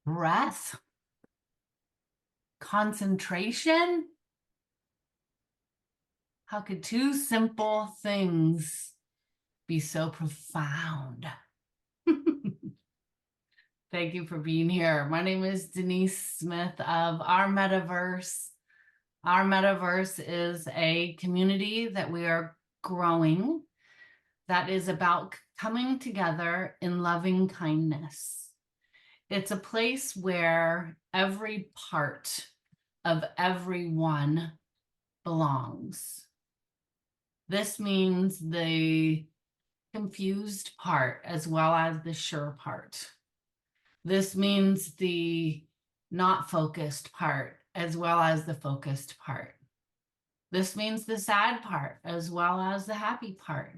breath, concentration. How could two simple things be so profound? Thank you for being here. My name is Denise Smith of Our Mettaverse. Our Mettaverse is a community that we are growing that is about coming together in loving kindness. It's a place where every part of everyone belongs. This means the confused part as well as the sure part. This means the not focused part as well as the focused part. This means the sad part as well as the happy part.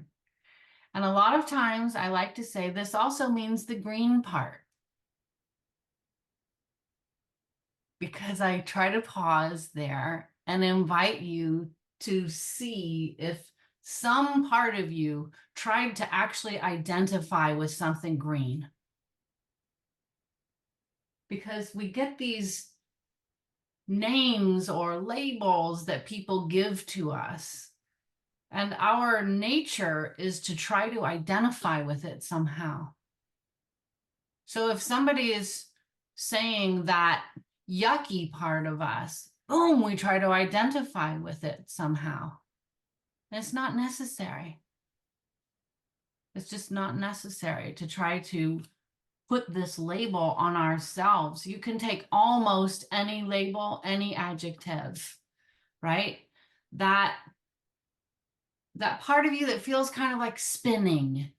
And a lot of times I like to say this also means the green part, because I try to pause there and invite you to see if some part of you tried to actually identify with something green. Because we get these names or labels that people give to us, and our nature is to try to identify with it somehow. So if somebody is saying that yucky part of us, boom, we try to identify with it somehow. And it's not necessary. It's just not necessary to try to put this label on ourselves. You can take almost any label, any adjective, right? That part of you that feels kind of like spinning.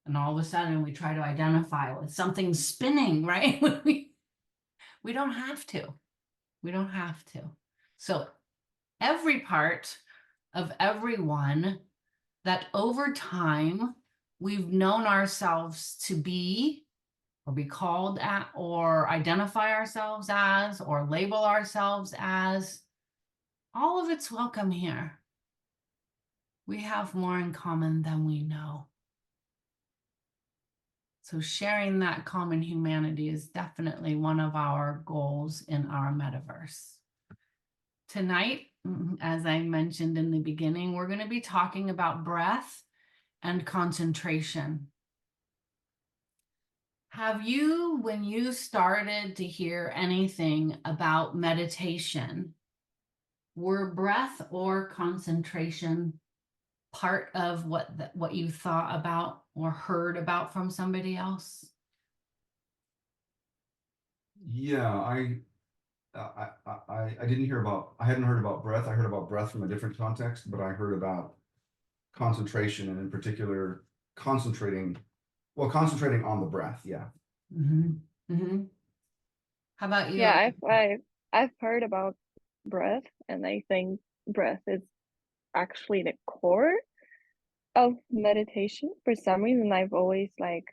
And all of a sudden we try to identify with something spinning, right? We don't have to. We don't have to. So every part of everyone that over time we've known ourselves to be, or be called at, or identify ourselves as, or label ourselves as, all of it's welcome here. We have more in common than we know. So sharing that common humanity is definitely one of our goals in our metaverse. Tonight, as I mentioned in the beginning, we're going to be talking about breath and concentration. Have you, when you started to hear anything about meditation, were breath or concentration part of what you thought about or heard about from somebody else? Yeah, I didn't hear about, I hadn't heard about breath. I heard about breath from a different context, but I heard about concentration, and in particular concentrating on the breath. Yeah. Mm-hmm. Mm-hmm. How about you? Yeah, I've heard about breath, and I think breath is actually the core of meditation. For some reason, I've always linked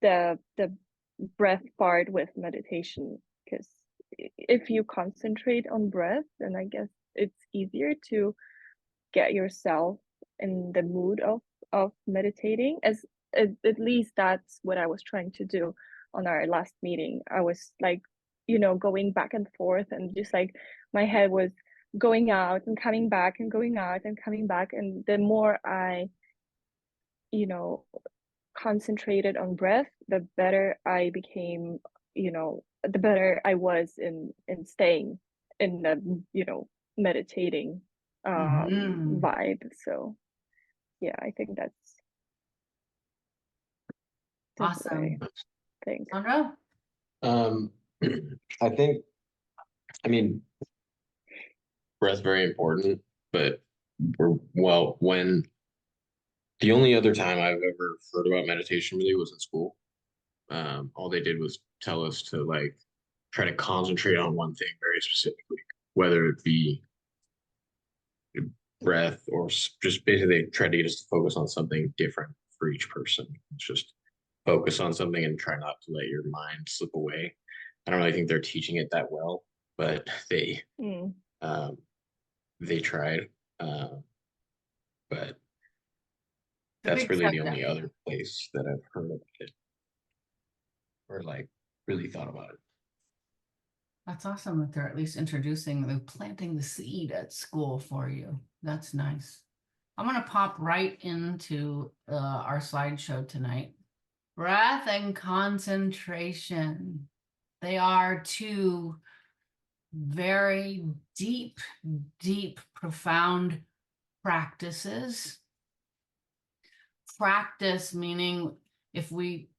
the breath part with meditation, because if you concentrate on breath, then I guess it's easier to get yourself in the mood of meditating. At least that's what I was trying to do on our last meeting. I was like, going back and forth, and just like my head was going out and coming back and going out and coming back. And the more I, concentrated on breath, the better I became, the better I was in staying in the, meditating vibe. So yeah, I think that's what Awesome. I think. Sandra? I think, I mean, breath very important, but when the only other time I've ever heard about meditation really was in school. All they did was tell us to like try to concentrate on one thing very specifically, whether it be breath or just basically try to get us to focus on something different for each person. It's just focus on something and try not to let your mind slip away. I don't really think they're teaching it that well, but they tried. But that's really the only other place that I've heard of it. or like really thought about it. That's awesome that they're at least they're planting the seed at school for you. That's nice. I'm going to pop right into our slideshow tonight. Breath and concentration. They are two very deep, profound practices. Practice meaning if we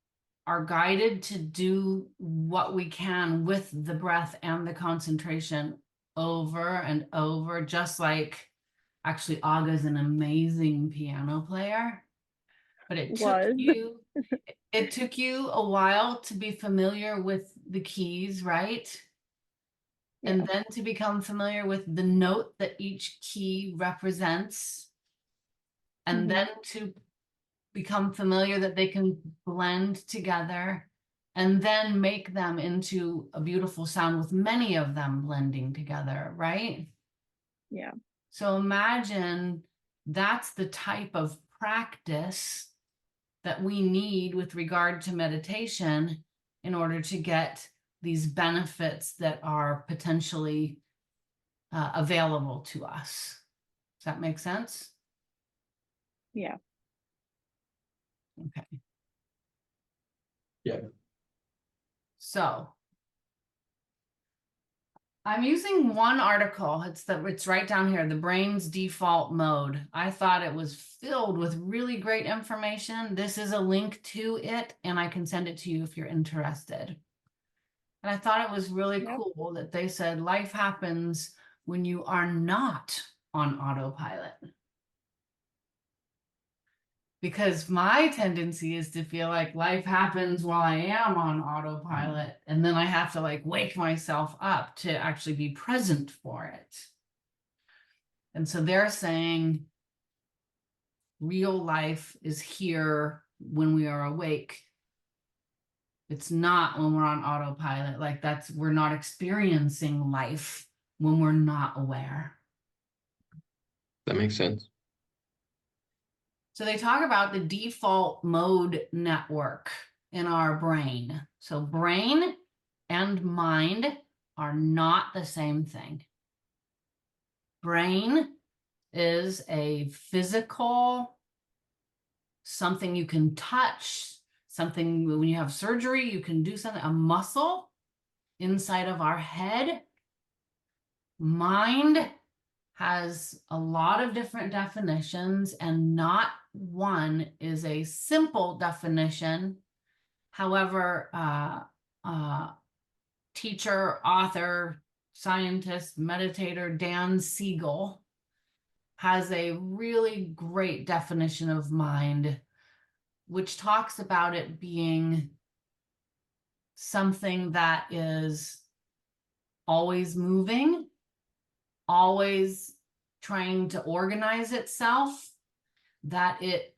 are guided to do what we can with the breath and the concentration over and over, just like actually Aga's an amazing piano player, but it took you a while to be familiar with the keys, right? And Yeah. then to become familiar with the note that each key represents, and then to become familiar that they can blend together and then make them into a beautiful sound with many of them blending together, right? Yeah. So imagine that's the type of practice that we need with regard to meditation in order to get these benefits that are potentially available to us. Does that make sense? Yeah. Okay. Yeah. So I'm using one article. It's right down here, the brain's default mode. I thought it was filled with really great information. This is a link to it, and I can send it to you if you're interested. And I thought it was really cool that they said life happens when you are not on autopilot. Because my tendency is to feel like life happens while I am on autopilot, and then I have to like wake myself up to actually be present for it. And so they're saying real life is here when we are awake. It's not when we're on autopilot. Like we're not experiencing life when we're not aware. That makes sense. So they talk about the default mode network in our brain. So brain and mind are not the same thing. Brain is a physical, something you can touch, something when you have surgery, you can do something, a muscle inside of our head. Mind has a lot of different definitions, and not one is a simple definition. However, teacher, author, scientist, meditator Dan Siegel has a really great definition of mind, which talks about it being something that is always moving, always trying to organize itself, that it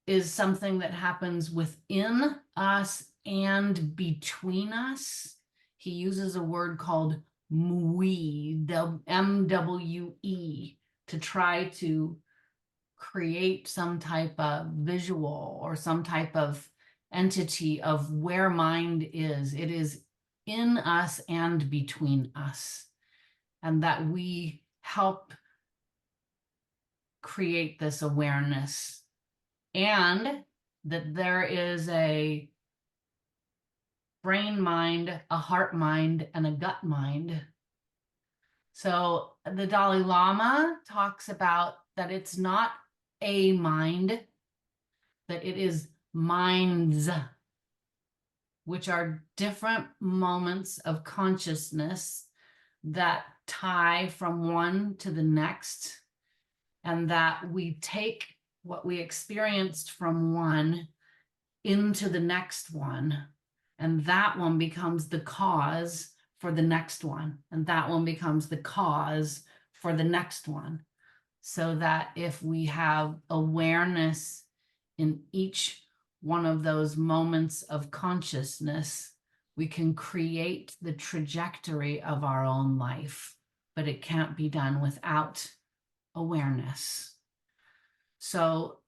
is something that happens within us and between us. He uses a word called MWE, MWE, to try to create some type of visual or some type of entity of where mind is. It is in us and between us, and that we help create this awareness, and that there is a brain mind, a heart mind, and a gut mind. So the Dalai Lama talks about that it's not a mind, that it is minds, which are different moments of consciousness that tie from one to the next, and that we take what we experienced from one into the next one, and that one becomes the cause for the next one, and that one becomes the cause for the next one. So that if we have awareness in each one of those moments of consciousness, we can create the trajectory of our own life, but it can't be done without awareness. So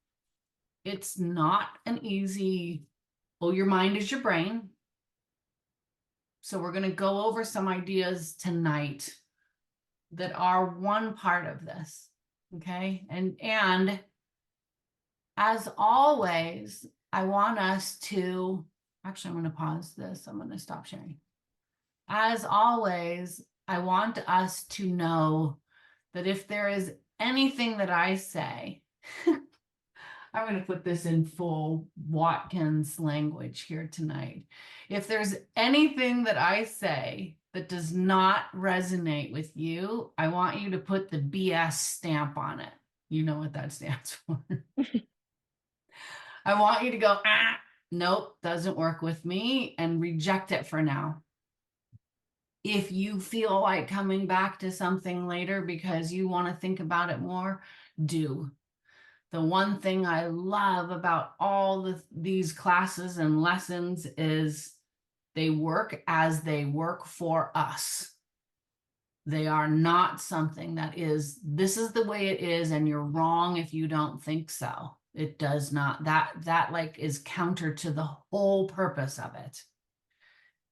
it's not an easy, oh, your mind is your brain. So we're going to go over some ideas tonight that are one part of this. Okay. And as always, I want us to, actually, I'm going to pause this. I'm going to stop sharing. As always, I want us to know that if there is anything that I say, I'm going to put this in full Watkins language here tonight. If there's anything that I say that does not resonate with you, I want you to put the BS stamp on it. You know what that stands for. I want you to go, nope, doesn't work with me, and reject it for now. If you feel like coming back to something later because you want to think about it more, do. The one thing I love about all these classes and lessons is they work as they work for us. They are not something that is, this is the way it is, and you're wrong if you don't think so. It does not, that like is counter to the whole purpose of it.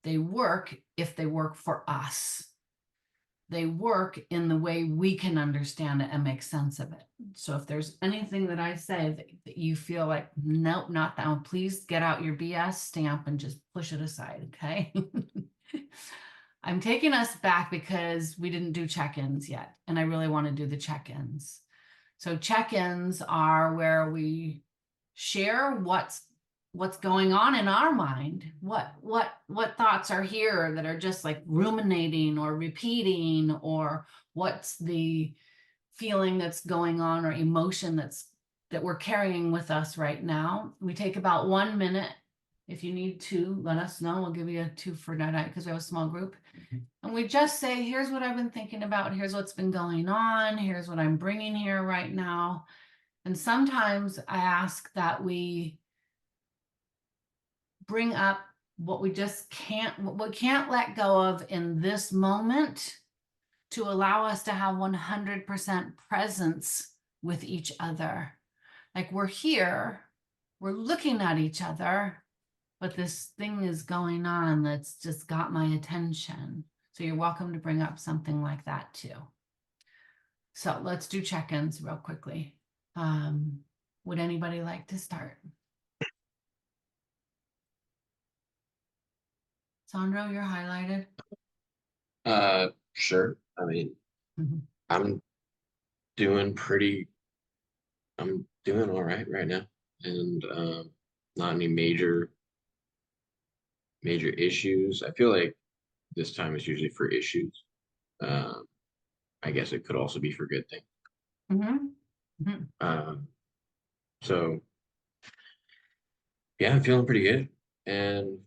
They work if they work for us. They work in the way we can understand it and make sense of it. So if there's anything that I say that you feel like, nope, not that one, please get out your BS stamp and just push it aside, okay? I'm taking us back because we didn't do check-ins yet, and I really want to do the check-ins. So check-ins are where we share what's going on in our mind, what thoughts are here that are just like ruminating or repeating, or what's the feeling that's going on or emotion that we're carrying with us right now. We take about 1 minute. If you need to, let us know. We'll give you a 2 for tonight because we have a small group. And we just say, here's what I've been thinking about. Here's what's been going on. Here's what I'm bringing here right now. And sometimes I ask that we bring up what we can't let go of in this moment to allow us to have 100% presence with each other. Like we're here, we're looking at each other, but this thing is going on that's just got my attention. So you're welcome to bring up something like that too. So let's do check-ins real quickly. Would anybody like to start? Sandro, you're highlighted. Sure. I mean, I'm doing all right now, and not any major issues. I feel like this time is usually for issues. I guess it could also be for good things. So yeah, I'm feeling pretty good and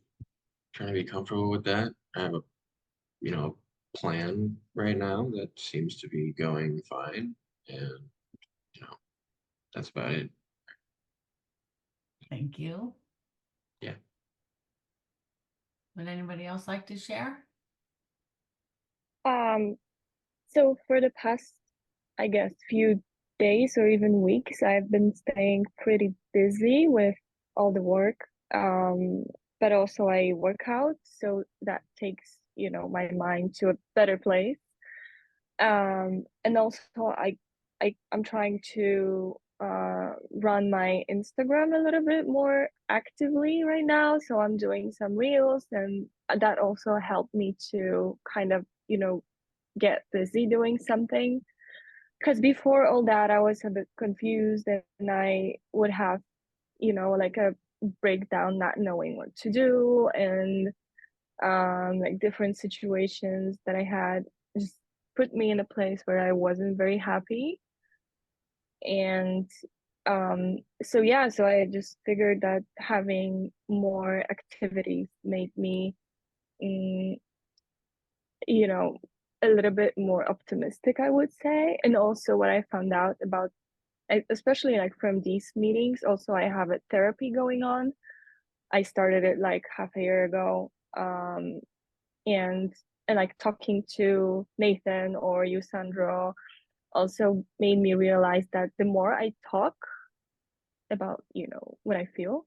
trying to be comfortable with that. I have a plan right now that seems to be going fine, and that's about it. Thank you. Yeah. Would anybody else like to share? So for the past, I guess, few days or even weeks, I've been staying pretty busy with all the work. But also I work out, so that takes, my mind to a better place. And also I'm trying to run my Instagram a little bit more actively right now. So I'm doing some reels, and that also helped me to kind of, get busy doing something. Because before all that, I was a bit confused, and I would have, like a breakdown, not knowing what to do, and like different situations that I had just put me in a place where I wasn't very happy. And so yeah, so I just figured that having more activities made me a little bit more optimistic, I would say. And also what I found out about, especially like from these meetings, also I have a therapy going on. I started it like half a year ago. And like talking to Nathan or you, Sandro, also made me realize that the more I talk about, what I feel,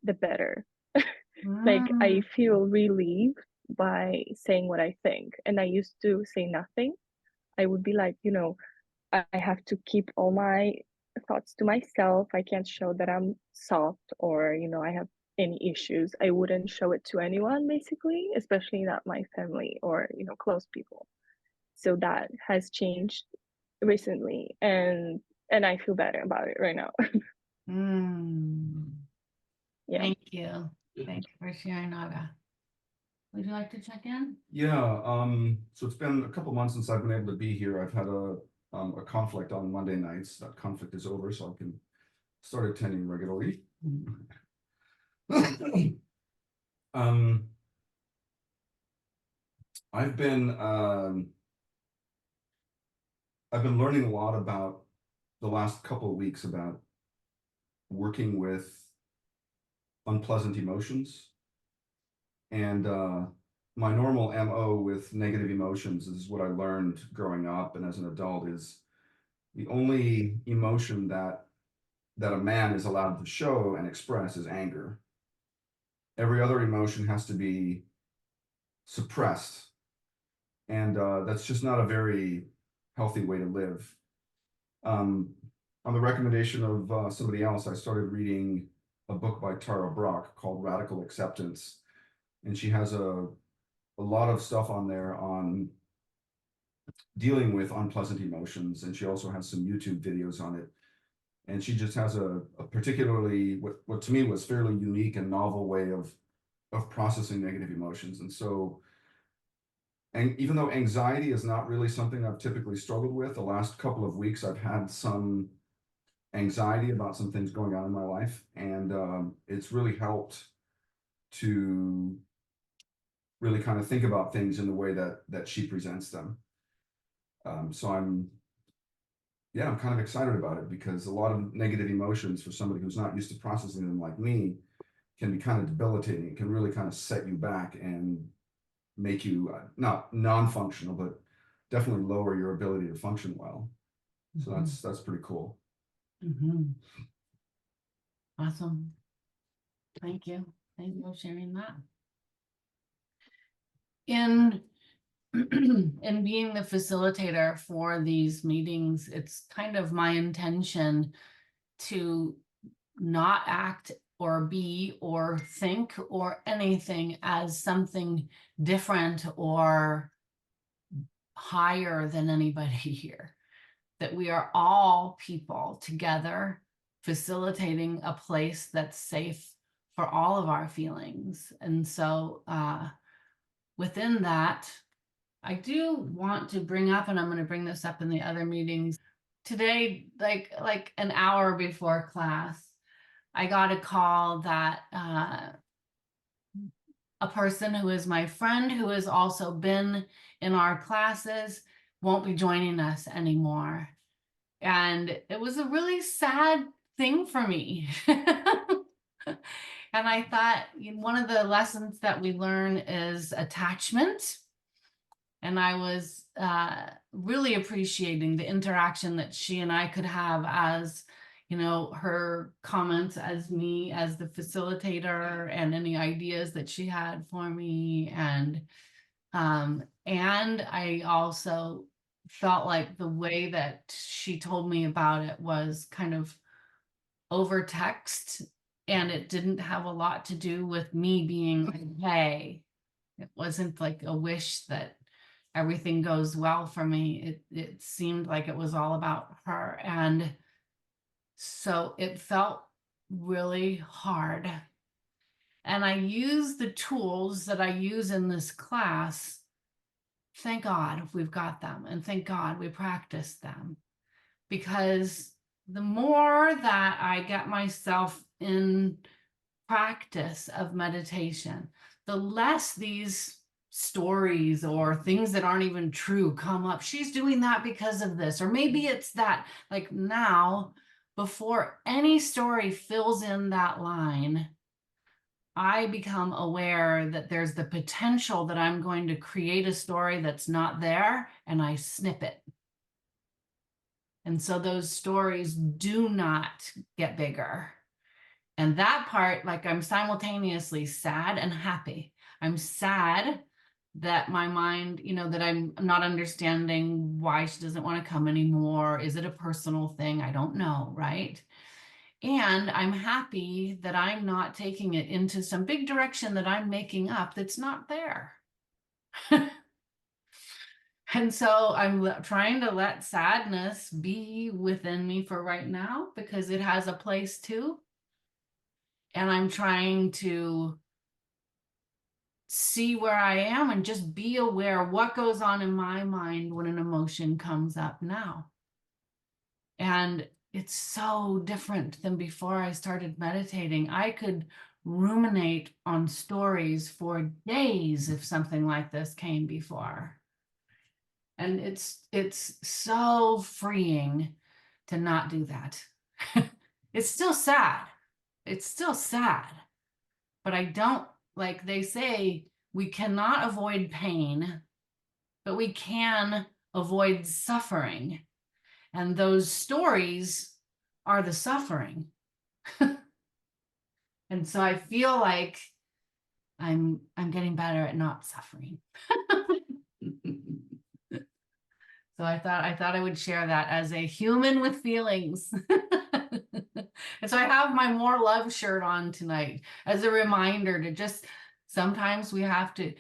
the better. Like I feel relieved by saying what I think. And I used to say nothing. I would be like, you know, I have to keep all my thoughts to myself. I can't show that I'm soft or, you know, I have any issues. I wouldn't show it to anyone, basically, especially not my family or, you know, close people. So that has changed recently, and I feel better about it right now. Yeah. Thank you. Thank you for sharing, Naga. Would you like to check in? Yeah, so it's been a couple months since I've been able to be here. I've had a conflict on Monday nights. That conflict is over, so I can start attending regularly. Um, I've been learning a lot about the last couple of weeks about working with unpleasant emotions. And my normal MO with negative emotions is what I learned growing up and as an adult is the only emotion that a man is allowed to show and express is anger. Every other emotion has to be suppressed. And that's just not a very healthy way to live. On the recommendation of somebody else, I started reading a book by Tara Brach called Radical Acceptance. And she has a lot of stuff on there on dealing with unpleasant emotions. And she also has some YouTube videos on it. And she just has a particularly, what to me was fairly unique and novel way of processing negative emotions. And so, and even though anxiety is not really something I've typically struggled with, the last couple of weeks I've had some anxiety about some things going on in my life. And it's really helped to really kind of think about things in the way that she presents them. So I'm kind of excited about it because a lot of negative emotions for somebody who's not used to processing them like me can be kind of debilitating. It can really kind of set you back and make you not non-functional, but definitely lower your ability to function well. So that's pretty cool. Awesome. Thank you. Thank you for sharing that. In being the facilitator for these meetings, it's kind of my intention to not act or be or think or anything as something different or higher than anybody here. That we are all people together facilitating a place that's safe for all of our feelings. And so within that, I do want to bring up, and I'm going to bring this up in the other meetings today, like an hour before class, I got a call that a person who is my friend, who has also been in our classes, won't be joining us anymore. And it was a really sad thing for me. And I thought one of the lessons that we learn is attachment. And I was really appreciating the interaction that she and I could have as, you know, her comments as me as the facilitator and any ideas that she had for me. And I also felt like the way that she told me about it was kind of over text, and it didn't have a lot to do with me being okay. It wasn't like a wish that everything goes well for me. It seemed like it was all about her. And so it felt really hard. And I used the tools that I use in this class. Thank God we've got them, and thank God we practice them, because the more that I get myself in practice of meditation, the less these stories or things that aren't even true come up. She's doing that because of this, or maybe it's that. Like now, before any story fills in that line, I become aware that there's the potential that I'm going to create a story that's not there, and I snip it. And so those stories do not get bigger. And that part, like, I'm simultaneously sad and happy. I'm sad that my mind, that I'm not understanding why she doesn't want to come anymore. Is it a personal thing? I don't know, right? And I'm happy that I'm not taking it into some big direction that I'm making up that's not there. And so I'm trying to let sadness be within me for right now because it has a place too. And I'm trying to see where I am and just be aware of what goes on in my mind when an emotion comes up now. And it's so different than before I started meditating. I could ruminate on stories for days if something like this came before. And it's so freeing to not do that. It's still sad. It's still sad. But I don't, like they say, we cannot avoid pain, but we can avoid suffering. And those stories are the suffering. And so I feel like I'm getting better at not suffering. So I thought I would share that as a human with feelings. And so I have my More Love shirt on tonight as a reminder to just, sometimes we have to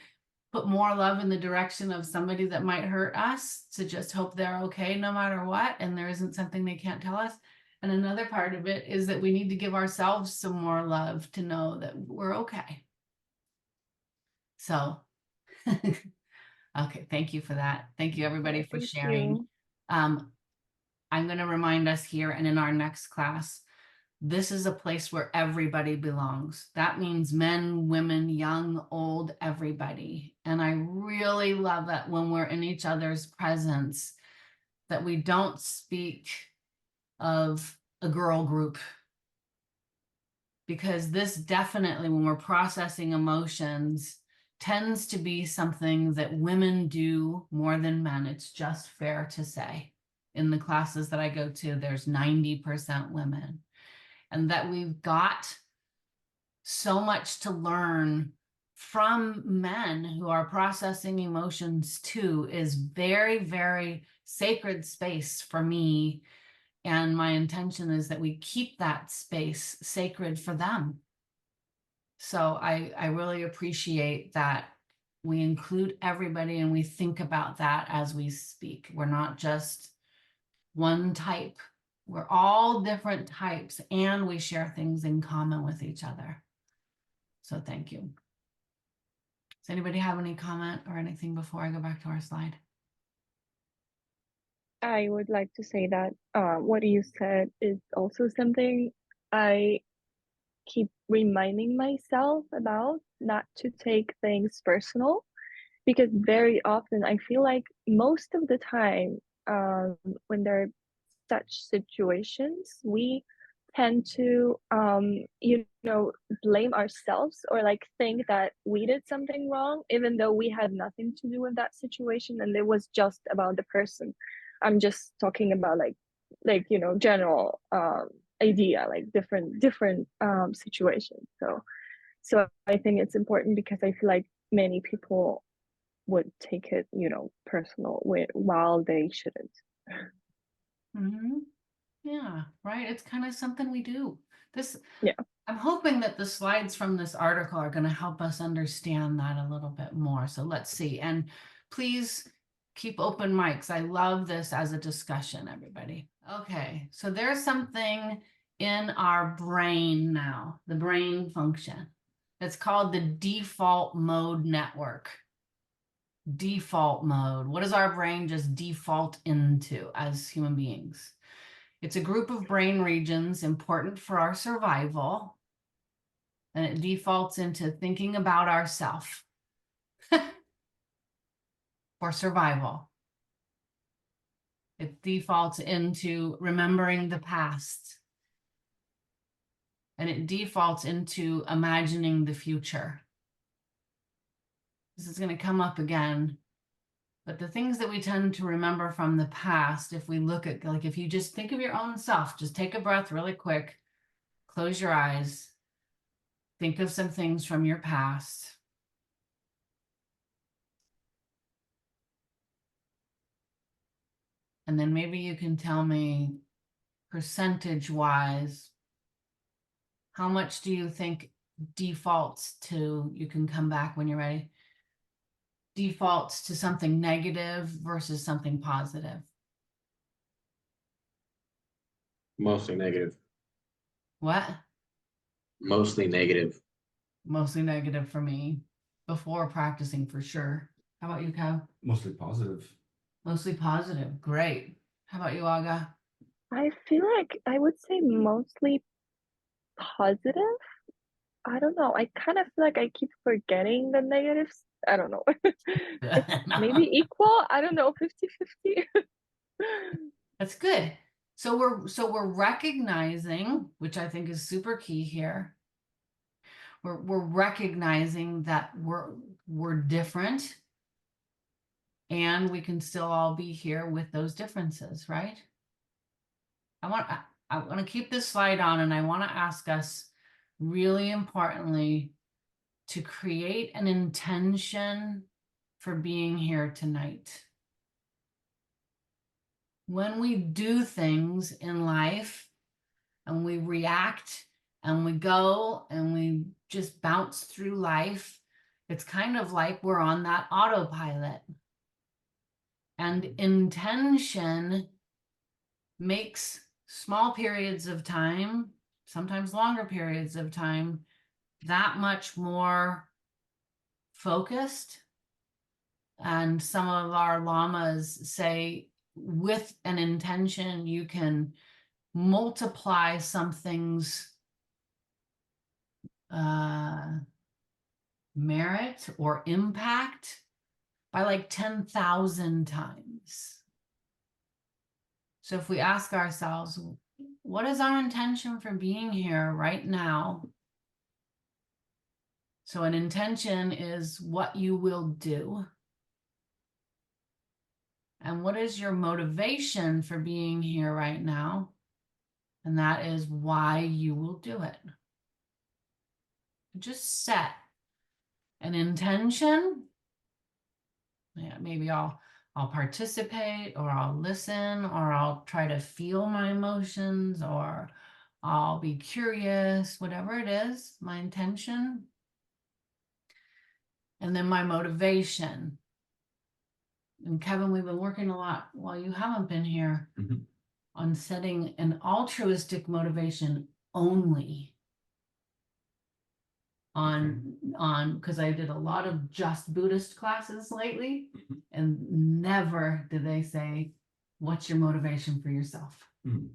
put more love in the direction of somebody that might hurt us, to just hope they're okay no matter what, and there isn't something they can't tell us. And another part of it is that we need to give ourselves some more love to know that we're okay. So okay, thank you for that. Thank you everybody for Thank sharing. you. I'm going to remind us here and in our next class, this is a place where everybody belongs. That means men, women, young, old, everybody. And I really love that when we're in each other's presence, that we don't speak of a girl group. Because this definitely, when we're processing emotions, tends to be something that women do more than men. It's just fair to say. In the classes that I go to, there's 90% women. And that we've got so much to learn from men who are processing emotions too is very, very sacred space for me. And my intention is that we keep that space sacred for them. So I really appreciate that we include everybody and we think about that as we speak. We're not just one type. We're all different types and we share things in common with each other. So thank you. Does anybody have any comment or anything before I go back to our slide? I would like to say that what you said is also something I keep reminding myself about, not to take things personal, because very often I feel like most of the time when there are such situations, we tend to blame ourselves, or like think that we did something wrong even though we had nothing to do with that situation and it was just about the person. I'm just talking about like general idea, like different situations. So I think it's important because I feel like many people would take it personal while they shouldn't. Mm-hmm. Yeah, right. It's kind of something we do. Yeah. I'm hoping that the slides from this article are going to help us understand that a little bit more. So let's see. And please keep open mics. I love this as a discussion, everybody. Okay, so there's something in our brain now, the brain function. It's called the default mode network. Default mode. What does our brain just default into as human beings? It's a group of brain regions important for our survival, and it defaults into thinking about ourself for survival. It defaults into remembering the past, and it defaults into imagining the future. This is going to come up again, but the things that we tend to remember from the past, if we look at, like, if you just think of your own self, just take a breath really quick, close your eyes, think of some things from your past. And then maybe you can tell me percentage wise, how much do you think defaults to, you can come back when you're ready, defaults to something negative versus something positive? Mostly negative. What? Mostly negative. Mostly negative for me before practicing for sure. How about you, Kev? Mostly positive. Mostly positive. Great. How about you, Aga? I feel like I would say mostly positive. I don't know. I kind of feel like I keep forgetting the negatives. I don't know. It's maybe equal. I don't know, 50-50. That's good. So we're recognizing, which I think is super key here. We're recognizing that we're different, and we can still all be here with those differences, right? I want to keep this slide on, and I want to ask us, really importantly, to create an intention for being here tonight. When we do things in life and we react and we go and we just bounce through life, it's kind of like we're on that autopilot. And intention makes small periods of time, sometimes longer periods of time, that much more focused. And some of our lamas say, with an intention, you can multiply something's merit or impact by like 10,000 times. So if we ask ourselves, what is our intention for being here right now? So an intention is what you will do. And what is your motivation for being here right now? And that is why you will do it. Just set an intention. Yeah, maybe I'll participate, or I'll listen, or I'll try to feel my emotions, or I'll be curious, whatever it is, my intention. And then my motivation. And Kevin, we've been working a lot while you haven't been here on setting an altruistic motivation only. Because I did a lot of just Buddhist classes lately, and never did they say, what's your motivation for yourself? Okay.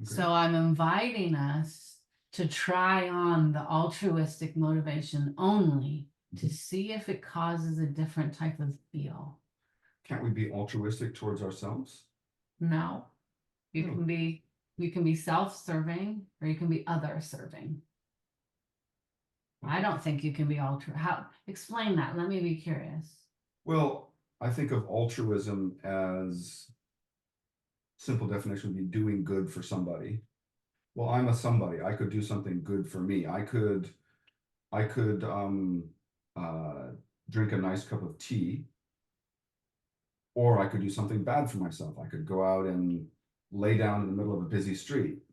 So I'm inviting us to try on the altruistic motivation only to see if it causes a different type of feel. Can't we be altruistic towards ourselves? No, you can be self-serving, or you can be other-serving. I don't think you can be explain that. Let me be curious. Well, I think of altruism as, simple definition would be doing good for somebody. Well, I'm a somebody. I could do something good for me. I could drink a nice cup of tea, or I could do something bad for myself. I could go out and lay down in the middle of a busy street.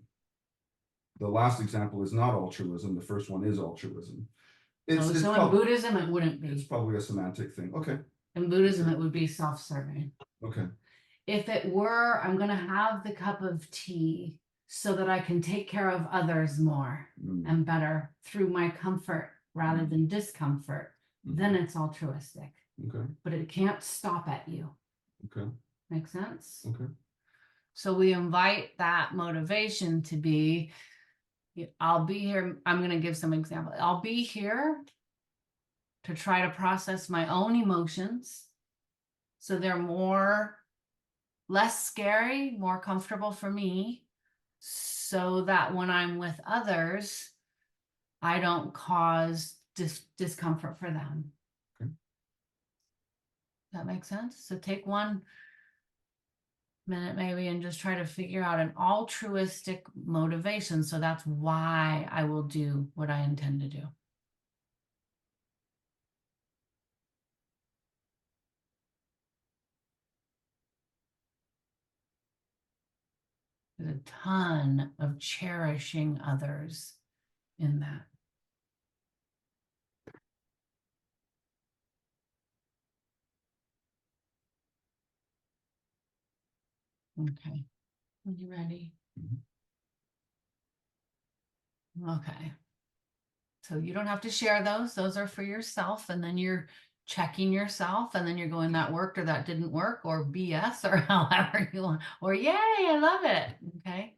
The last example is not altruism. The first one is altruism. So in Buddhism, it wouldn't be. It's probably a semantic thing. Okay. In Buddhism, it would be self-serving. Okay. If it were, I'm going to have the cup of tea so that I can take care of others more and better through my comfort rather than discomfort, then it's altruistic. Okay. But it can't stop at you. Okay. Make sense? Okay. So we invite that motivation to be, I'll be here. I'm going to give some examples. I'll be here to try to process my own emotions so they're less scary, more comfortable for me, so that when I'm with others, I don't cause discomfort for them. Okay. That makes sense? So take 1 minute maybe and just try to figure out an altruistic motivation. So that's why I will do what I intend to do. There's a ton of cherishing others in that. Okay. Are you ready? Okay. So you don't have to share those. Those are for yourself. And then you're checking yourself. And then you're going, that worked or that didn't work, or BS, or however you want, or yay, I love it. Okay.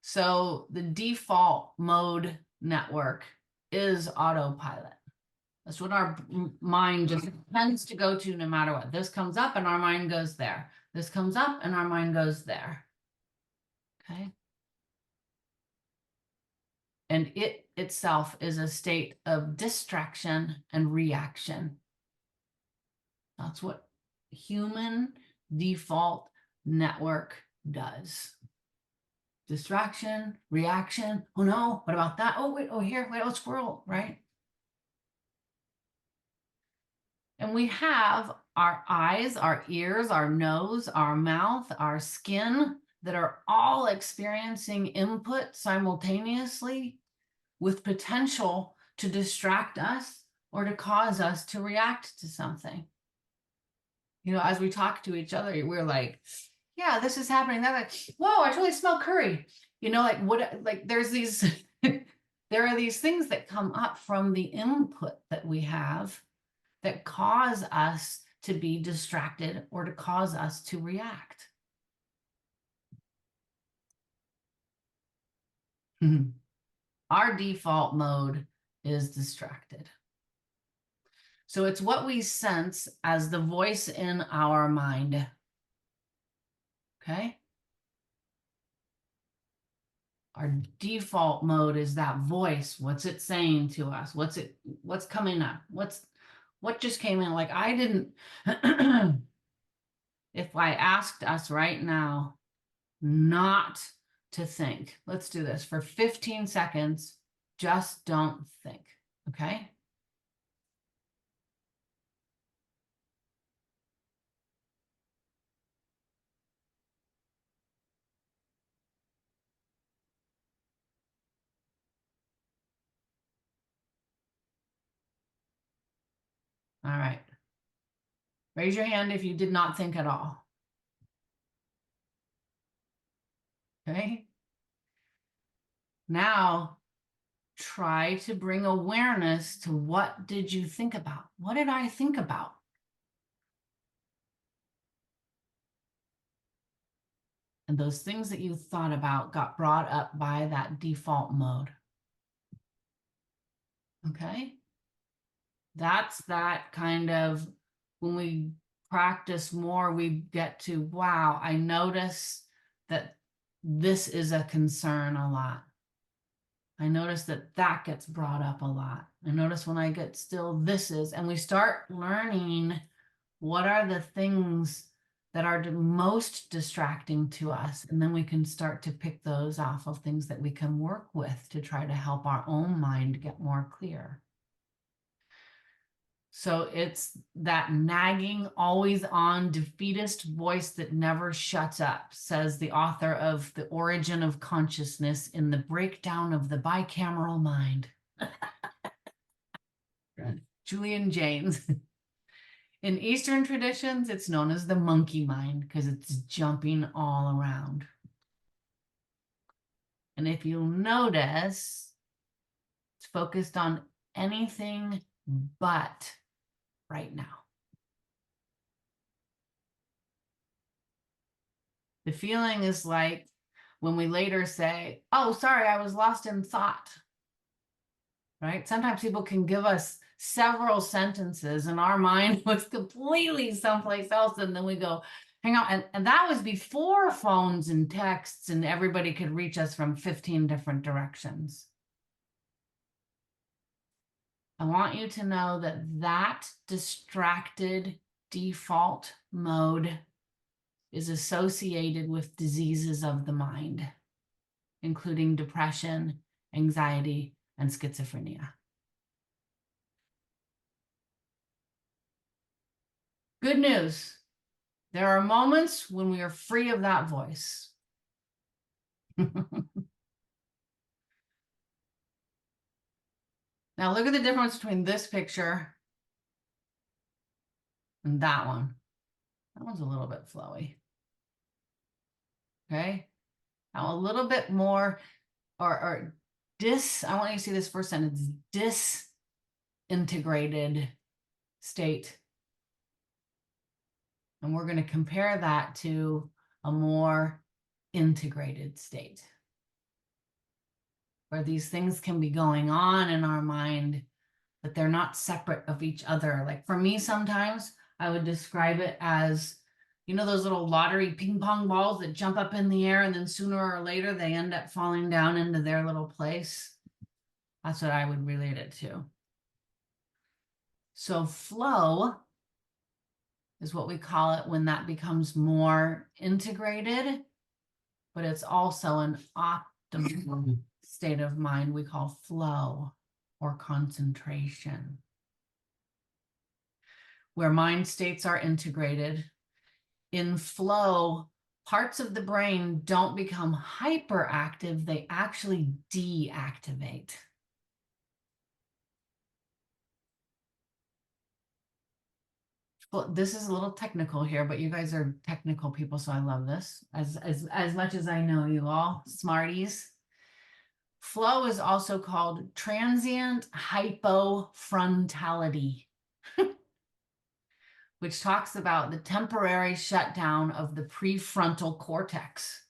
So the default mode network is autopilot. That's what our mind just tends to go to no matter what. This comes up and our mind goes there. This comes up and our mind goes there. Okay. And it itself is a state of distraction and reaction. That's what human default network does. Distraction, reaction. Oh no, what about that? Oh, wait, oh, here, wait, oh, squirrel, right? And we have our eyes, our ears, our nose, our mouth, our skin that are all experiencing input simultaneously with potential to distract us or to cause us to react to something. You know, as we talk to each other, we're like, yeah, this is happening. They're like, whoa, I totally smell curry. You know, like what, like there's these, there are these things that come up from the input that we have that cause us to be distracted or to cause us to react. Our default mode is distracted. So it's what we sense as the voice in our mind. Okay? Our default mode is that voice. What's it saying to us? What's coming up? What just came in? Like I didn't, if I asked us right now not to think, let's do this for 15 seconds. Just don't think. Okay? All right. Raise your hand if you did not think at all. Okay. Now, try to bring awareness to what did you think about? What did I think about? And those things that you thought about got brought up by that default mode. Okay. That's that kind of, when we practice more, we get to, wow, I notice that this is a concern a lot. I notice that that gets brought up a lot. I notice when I get still, this is, and we start learning what are the things that are the most distracting to us. And then we can start to pick those off of things that we can work with to try to help our own mind get more clear. So it's that nagging, always on defeatist voice that never shuts up, says the author of The Origin of Consciousness in the Breakdown of the Bicameral Mind. Julian Jaynes. In Eastern traditions, it's known as the monkey mind because it's jumping all around. And if you'll notice, it's focused on anything but right now. The feeling is like when we later say, oh, sorry, I was lost in thought, right? Sometimes people can give us several sentences and our mind was completely someplace else. And then we go, hang on. And that was before phones and texts and everybody could reach us from 15 different directions. I want you to know that that distracted default mode is associated with diseases of the mind, including depression, anxiety, and schizophrenia. Good news. There are moments when we are free of that voice. Now look at the difference between this picture and that one. That one's a little bit flowy. Okay. Now a little bit more, or I want you to see this first sentence, disintegrated state. And we're going to compare that to a more integrated state, where these things can be going on in our mind, but they're not separate of each other. Like for me, sometimes I would describe it as, you know, those little lottery ping pong balls that jump up in the air and then sooner or later they end up falling down into their little place. That's what I would relate it to. So flow is what we call it when that becomes more integrated, but it's also an optimal state of mind we call flow or concentration, where mind states are integrated. In flow, parts of the brain don't become hyperactive, they actually deactivate. Well, this is a little technical here, but you guys are technical people, so I love this. As much as I know you all, smarties. Flow is also called transient hypofrontality, which talks about the temporary shutdown of the prefrontal cortex.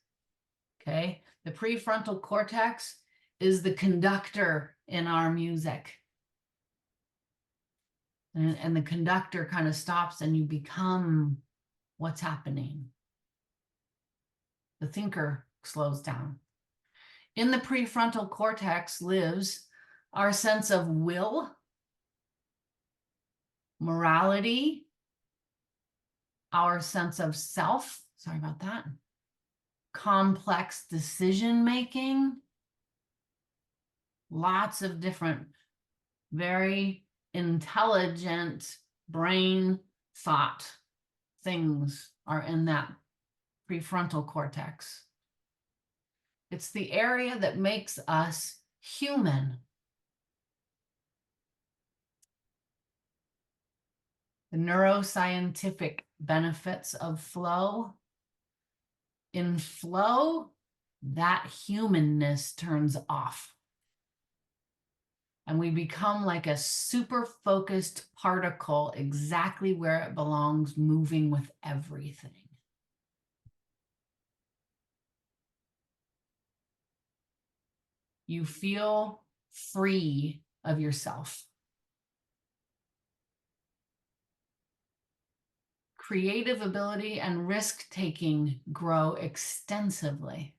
Okay, the prefrontal cortex is the conductor in our music. And the conductor kind of stops and you become what's happening. The thinker slows down. In the prefrontal cortex lives our sense of will, morality, our sense of self, sorry about that, complex decision making, lots of different, very intelligent brain thought things are in that prefrontal cortex. It's the area that makes us human. The neuroscientific benefits of flow. In flow, that humanness turns off. And we become like a super focused particle exactly where it belongs, moving with everything. You feel free of yourself. Creative ability and risk-taking grow extensively.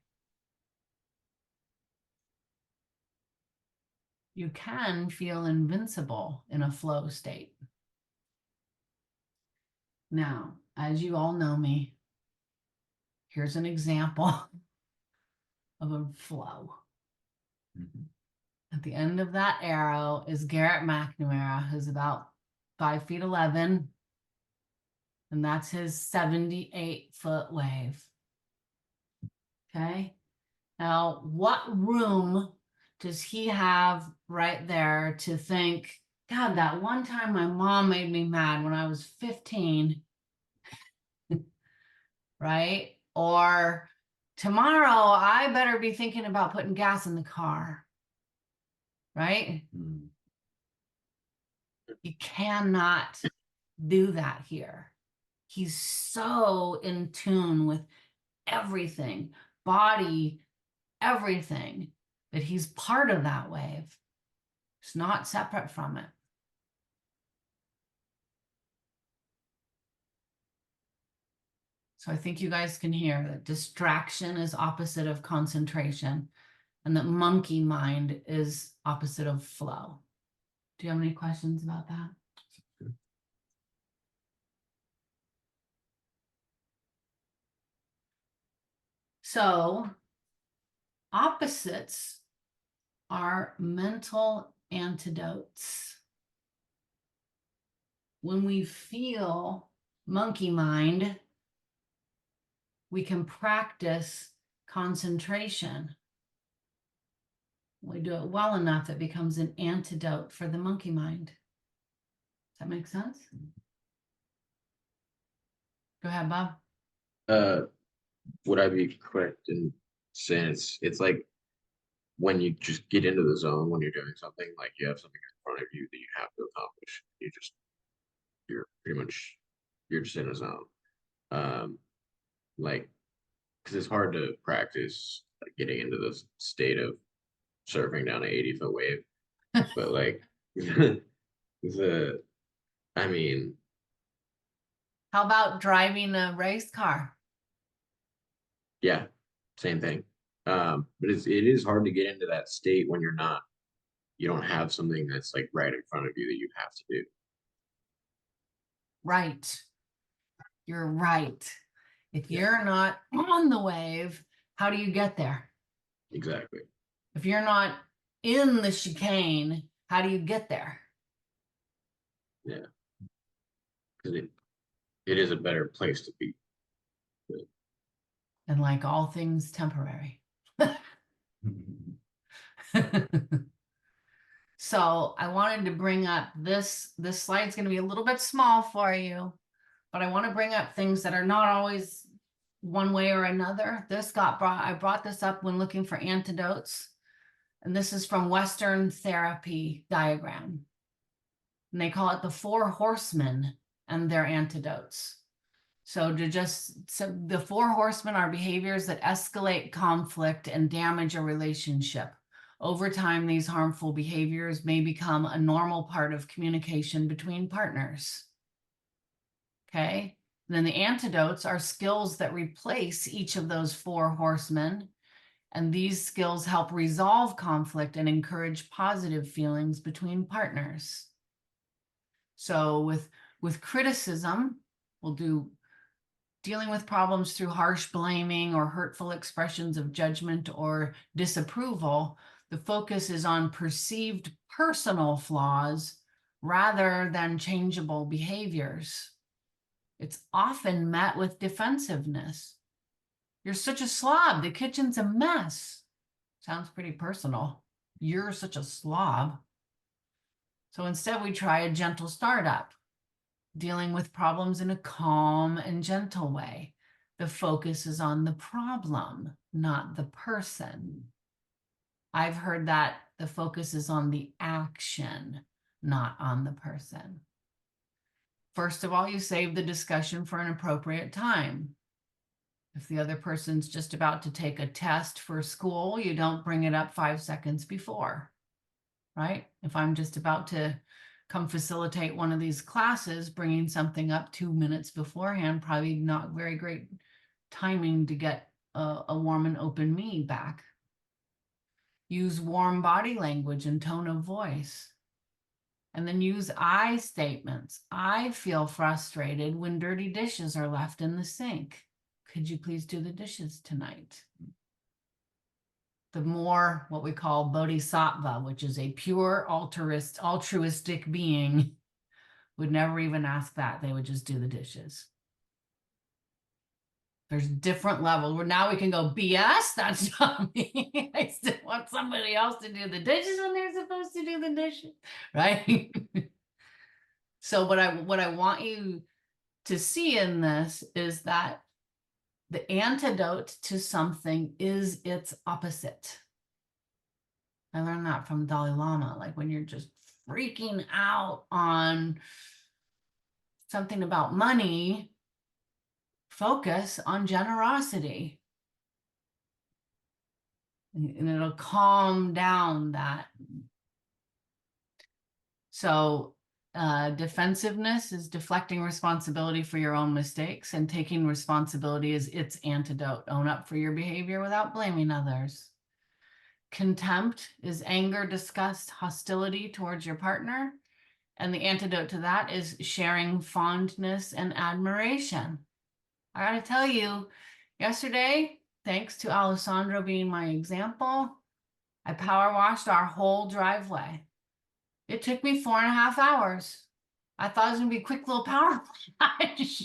You can feel invincible in a flow state. Now, as you all know me, here's an example of a flow. At the end of that arrow is Garrett McNamara, who's about 5'11", and that's his 78-foot wave. Okay. Now, what room does he have right there to think, God, that one time my mom made me mad when I was 15, right? Or tomorrow I better be thinking about putting gas in the car, right? You cannot do that here. He's so in tune with everything, body, everything, that he's part of that wave. It's not separate from it. So I think you guys can hear that distraction is opposite of concentration, and that monkey mind is opposite of flow. Do you have any questions about that? So opposites are mental antidotes. When we feel monkey mind, we can practice concentration. We do it well enough, it becomes an antidote for the monkey mind. Does that make sense? Go ahead, Bob. Would I be correct in saying it's like when you just get into the zone when you're doing something, like you have something in front of you that you have to accomplish. You're pretty much, you're just in a zone. Like, because it's hard to practice like getting into this state of surfing down an 80-foot wave. But like the I mean, How about driving a race car? yeah, same thing. But it is hard to get into that state when you don't have something that's like right in front of you that you have to do. Right. You're right. If Yeah. you're not on the wave, how do you get there? Exactly. If you're not in the chicane, how do you get there? Yeah. Because it is a better place to be. And like all things temporary. So I wanted to bring up this slide's going to be a little bit small for you, but I want to bring up things that are not always one way or another. I brought this up when looking for antidotes, and this is from Western therapy diagram. And they call it the 4 horsemen and their antidotes. So the 4 horsemen are behaviors that escalate conflict and damage a relationship. Over time, these harmful behaviors may become a normal part of communication between partners. Okay. And then the antidotes are skills that replace each of those 4 horsemen. And these skills help resolve conflict and encourage positive feelings between partners. So with criticism, we'll do dealing with problems through harsh blaming or hurtful expressions of judgment or disapproval. The focus is on perceived personal flaws rather than changeable behaviors. It's often met with defensiveness. You're such a slob. The kitchen's a mess. Sounds pretty personal. You're such a slob. So instead, we try a gentle startup, dealing with problems in a calm and gentle way. The focus is on the problem, not the person. I've heard that the focus is on the action, not on the person. First of all, you save the discussion for an appropriate time. If the other person's just about to take a test for school, you don't bring it up 5 seconds before, right? If I'm just about to come facilitate one of these classes, bringing something up 2 minutes beforehand, probably not very great timing to get a warm and open me back. Use warm body language and tone of voice. And then use I statements. I feel frustrated when dirty dishes are left in the sink. Could you please do the dishes tonight? The more what we call bodhisattva, which is a pure altruistic being, would never even ask that. They would just do the dishes. There's different levels where now we can go, BS, that's not me. I still want somebody else to do the dishes when they're supposed to do the dishes, right? So what I want you to see in this is that the antidote to something is its opposite. I learned that from Dalai Lama. Like when you're just freaking out on something about money, focus on generosity. And it'll calm down that. So defensiveness is deflecting responsibility for your own mistakes, and taking responsibility is its antidote. Own up for your behavior without blaming others. Contempt is anger, disgust, hostility towards your partner. And the antidote to that is sharing fondness and admiration. I got to tell you, yesterday, thanks to Alessandro being my example, I power washed our whole driveway. It took me 4.5 hours. I thought it was going to be a quick little power wash.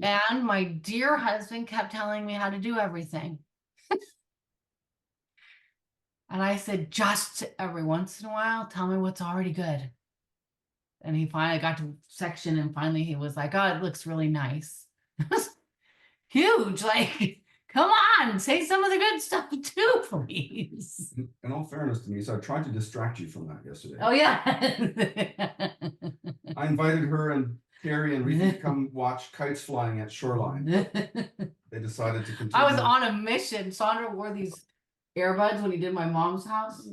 And my dear husband kept telling me how to do everything. And I said, just every once in a while, tell me what's already good. And he finally got to section and finally he was like, oh, it looks really nice. It was huge. Like, come on, say some of the good stuff too, please. In all fairness to me, so I tried to distract you from that yesterday. Oh, yeah. I invited her and Carrie and Reefy to come watch kites flying at Shoreline. They decided to continue. I was on a mission. Sandra wore these earbuds when he did my mom's house.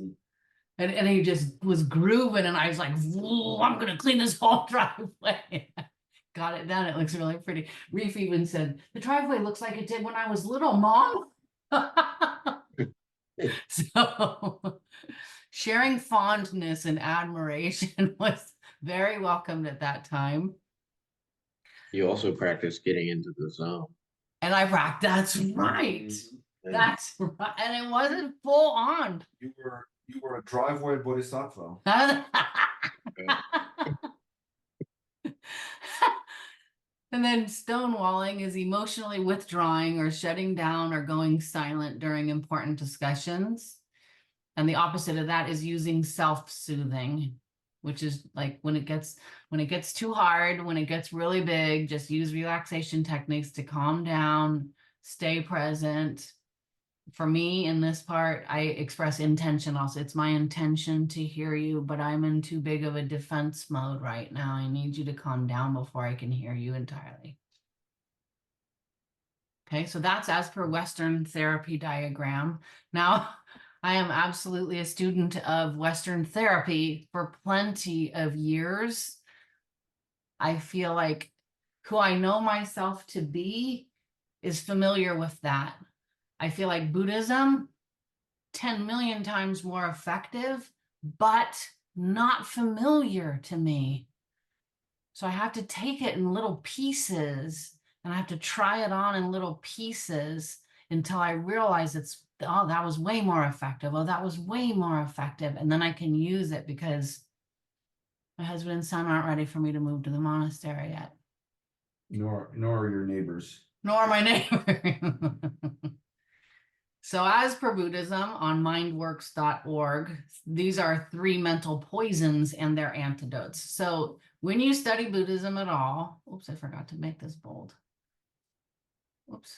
And he just was grooving, and I was like, I'm gonna clean this whole driveway. Got it done. It looks really pretty. Reef even said, the driveway looks like it did when I was little, Mom. So sharing fondness and admiration was very welcomed at that time. You also practice getting into the zone. And I rocked. That's right. That's right. And it wasn't full on. You were a driveway bodhisattva. And then stonewalling is emotionally withdrawing or shutting down or going silent during important discussions. And the opposite of that is using self-soothing, which is like when it gets too hard, when it gets really big, just use relaxation techniques to calm down, stay present. For me, in this part, I express intention also. It's my intention to hear you, but I'm in too big of a defense mode right now. I need you to calm down before I can hear you entirely. Okay, so that's as per Western therapy diagram. Now, I am absolutely a student of Western therapy for plenty of years. I feel like who I know myself to be is familiar with that. I feel like Buddhism, 10 million times more effective, but not familiar to me. So I have to take it in little pieces and I have to try it on in little pieces until I realize oh, that was way more effective. Oh, that was way more effective. And then I can use it because my husband and son aren't ready for me to move to the monastery yet. Nor are your neighbors. Nor my neighbor. So as per Buddhism on mindworks.org, these are 3 mental poisons and their antidotes. So when you study Buddhism at all, oops, I forgot to make this bold. Oops.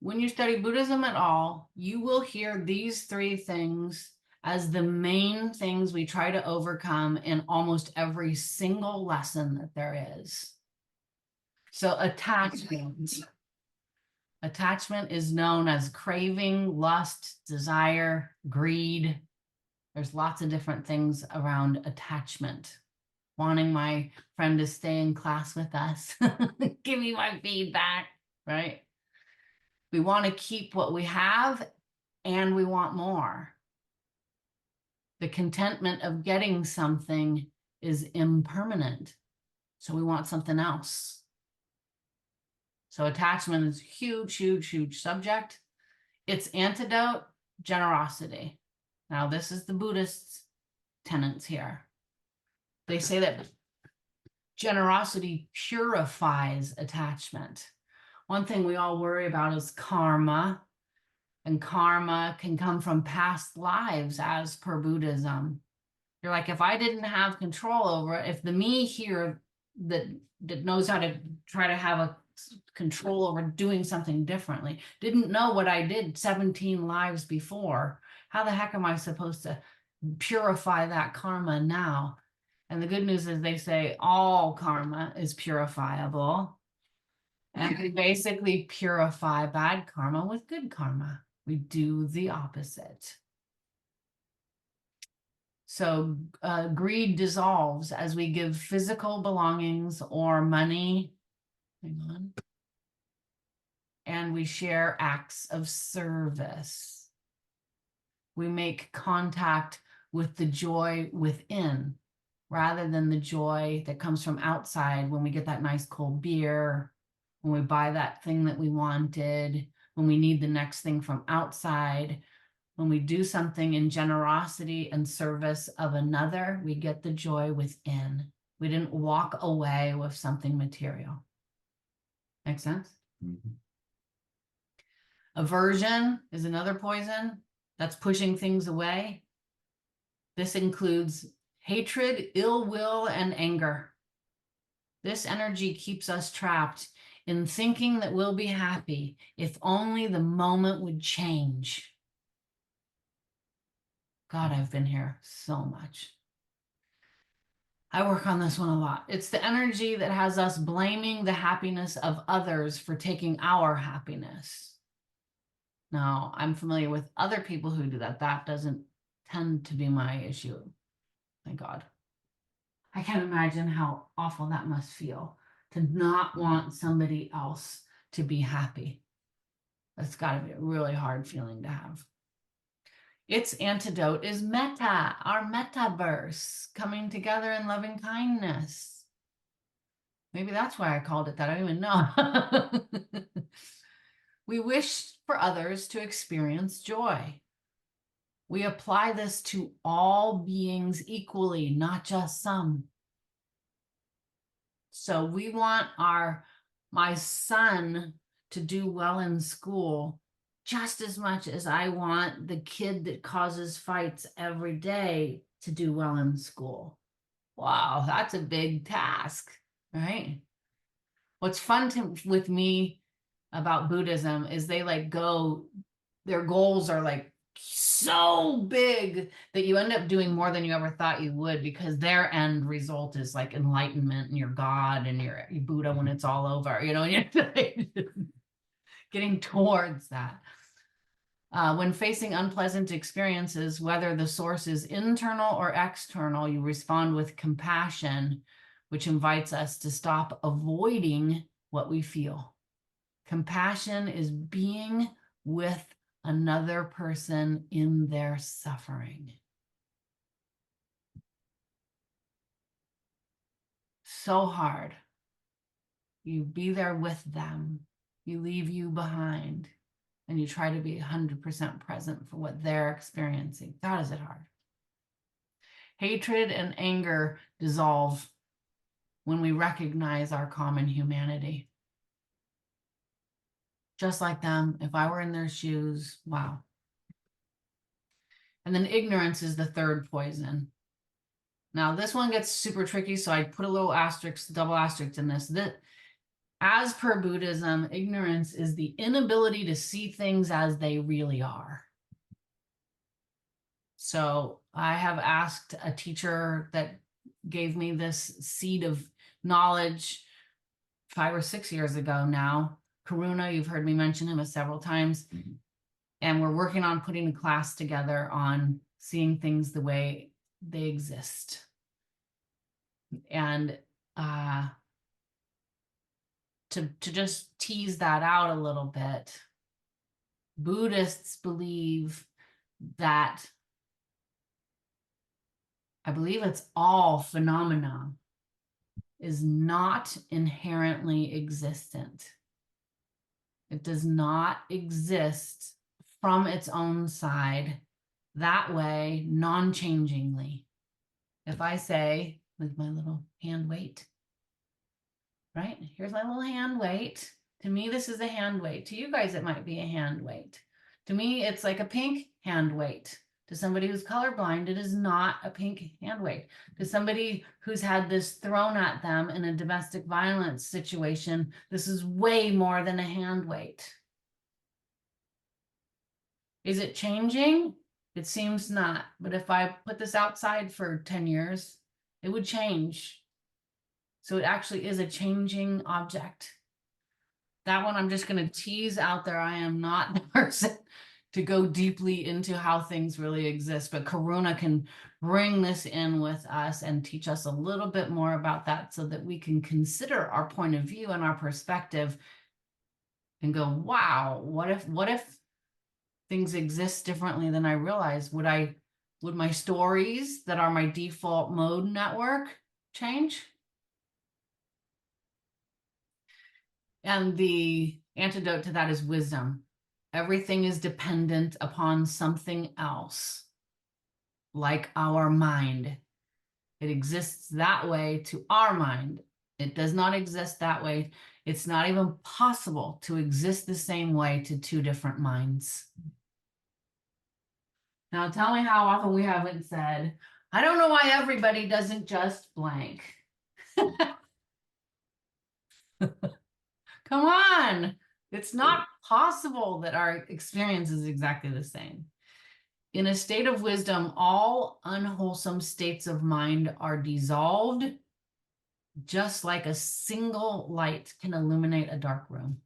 When you study Buddhism at all, you will hear these 3 things as the main things we try to overcome in almost every single lesson that there is. So attachment. Attachment is known as craving, lust, desire, greed. There's lots of different things around attachment. Wanting my friend to stay in class with us. Give me my feedback, right? We want to keep what we have and we want more. The contentment of getting something is impermanent. So we want something else. So attachment is huge, huge, huge subject. Its antidote, generosity. Now, this is the Buddhist tenets here. They say that generosity purifies attachment. One thing we all worry about is karma. And karma can come from past lives as per Buddhism. You're like, if I didn't have control over it, if the me here that knows how to try to have a control over doing something differently, didn't know what I did 17 lives before, how the heck am I supposed to purify that karma now? And the good news is they say all karma is purifiable. And we basically purify bad karma with good karma. We do the opposite. So greed dissolves as we give physical belongings or money. Hang on. And we share acts of service. We make contact with the joy within rather than the joy that comes from outside when we get that nice cold beer, when we buy that thing that we wanted, when we need the next thing from outside. When we do something in generosity and service of another, we get the joy within. We didn't walk away with something material. Makes sense? Mhm. Aversion is another poison that's pushing things away. This includes hatred, ill will, and anger. This energy keeps us trapped in thinking that we'll be happy if only the moment would change. God, I've been here so much. I work on this one a lot. It's the energy that has us blaming the happiness of others for taking our happiness. Now, I'm familiar with other people who do that. That doesn't tend to be my issue. Thank God. I can't imagine how awful that must feel to not want somebody else to be happy. That's got to be a really hard feeling to have. Its antidote is metta, our metaverse, coming together in loving kindness. Maybe that's why I called it that. I don't even know. We wish for others to experience joy. We apply this to all beings equally, not just some. So we want my son to do well in school just as much as I want the kid that causes fights every day to do well in school. Wow, that's a big task, right? What's fun with me about Buddhism is they their goals are like so big that you end up doing more than you ever thought you would, because their end result is like enlightenment and you're God and you're Buddha when it's all over, and you're getting towards that. When facing unpleasant experiences, whether the source is internal or external, you respond with compassion, which invites us to stop avoiding what we feel. Compassion is being with another person in their suffering. So hard. You be there with them. You leave you behind. And you try to be 100% present for what they're experiencing. God, is it hard. Hatred and anger dissolve when we recognize our common humanity. Just like them, if I were in their shoes, wow. And then ignorance is the third poison. Now, this one gets super tricky, so I put a little asterisk, double asterisk in this. As per Buddhism, ignorance is the inability to see things as they really are. So I have asked a teacher that gave me this seed of knowledge 5 or 6 years ago now. Karuna, you've heard me mention him several times. Mhm. And we're working on putting a class together on seeing things the way they exist. And to just tease that out a little bit, Buddhists believe that, I believe it's all phenomena, is not inherently existent. It does not exist from its own side that way, non-changingly. If I say, with my little hand weight, right? Here's my little hand weight. To me, this is a hand weight. To you guys, it might be a hand weight. To me, it's like a pink hand weight. To somebody who's colorblind, it is not a pink hand weight. To somebody who's had this thrown at them in a domestic violence situation, this is way more than a hand weight. Is it changing? It seems not. But if I put this outside for 10 years, it would change. So it actually is a changing object. That one I'm just going to tease out there. I am not the person to go deeply into how things really exist, but Karuna can bring this in with us and teach us a little bit more about that so that we can consider our point of view and our perspective and go, wow, what if things exist differently than I realized? Would my stories that are my default mode network change? And the antidote to that is wisdom. Everything is dependent upon something else, like our mind. It exists that way to our mind. It does not exist that way It's not even possible to exist the same way to two different minds. Now tell me how often we haven't said, I don't know why everybody doesn't just blank. Come on. It's not possible that our experience is exactly the same. In a state of wisdom, all unwholesome states of mind are dissolved, just like a single light can illuminate a dark room.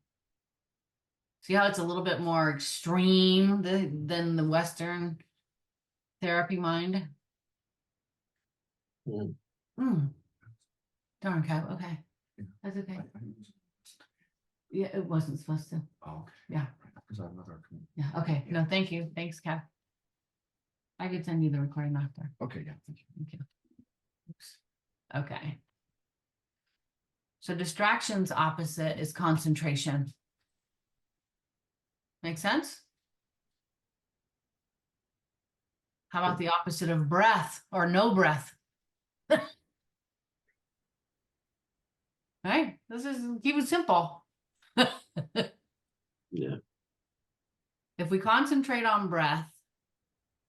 See how it's a little bit more extreme than the Western therapy mind? Mm. Darn, Kev. Okay. Yeah. That's okay. I think it was- Yeah, it wasn't supposed to. Oh, okay. Yeah. Because I have another. Yeah. Okay. No, thank you. Thanks, Kev. I could send you the recording after. Okay, yeah, thank you. Thank you. Oops. Okay. So distractions opposite is concentration. Make sense? How about the opposite of breath or no breath? Right? This is keep it simple. Yeah. If we concentrate on breath,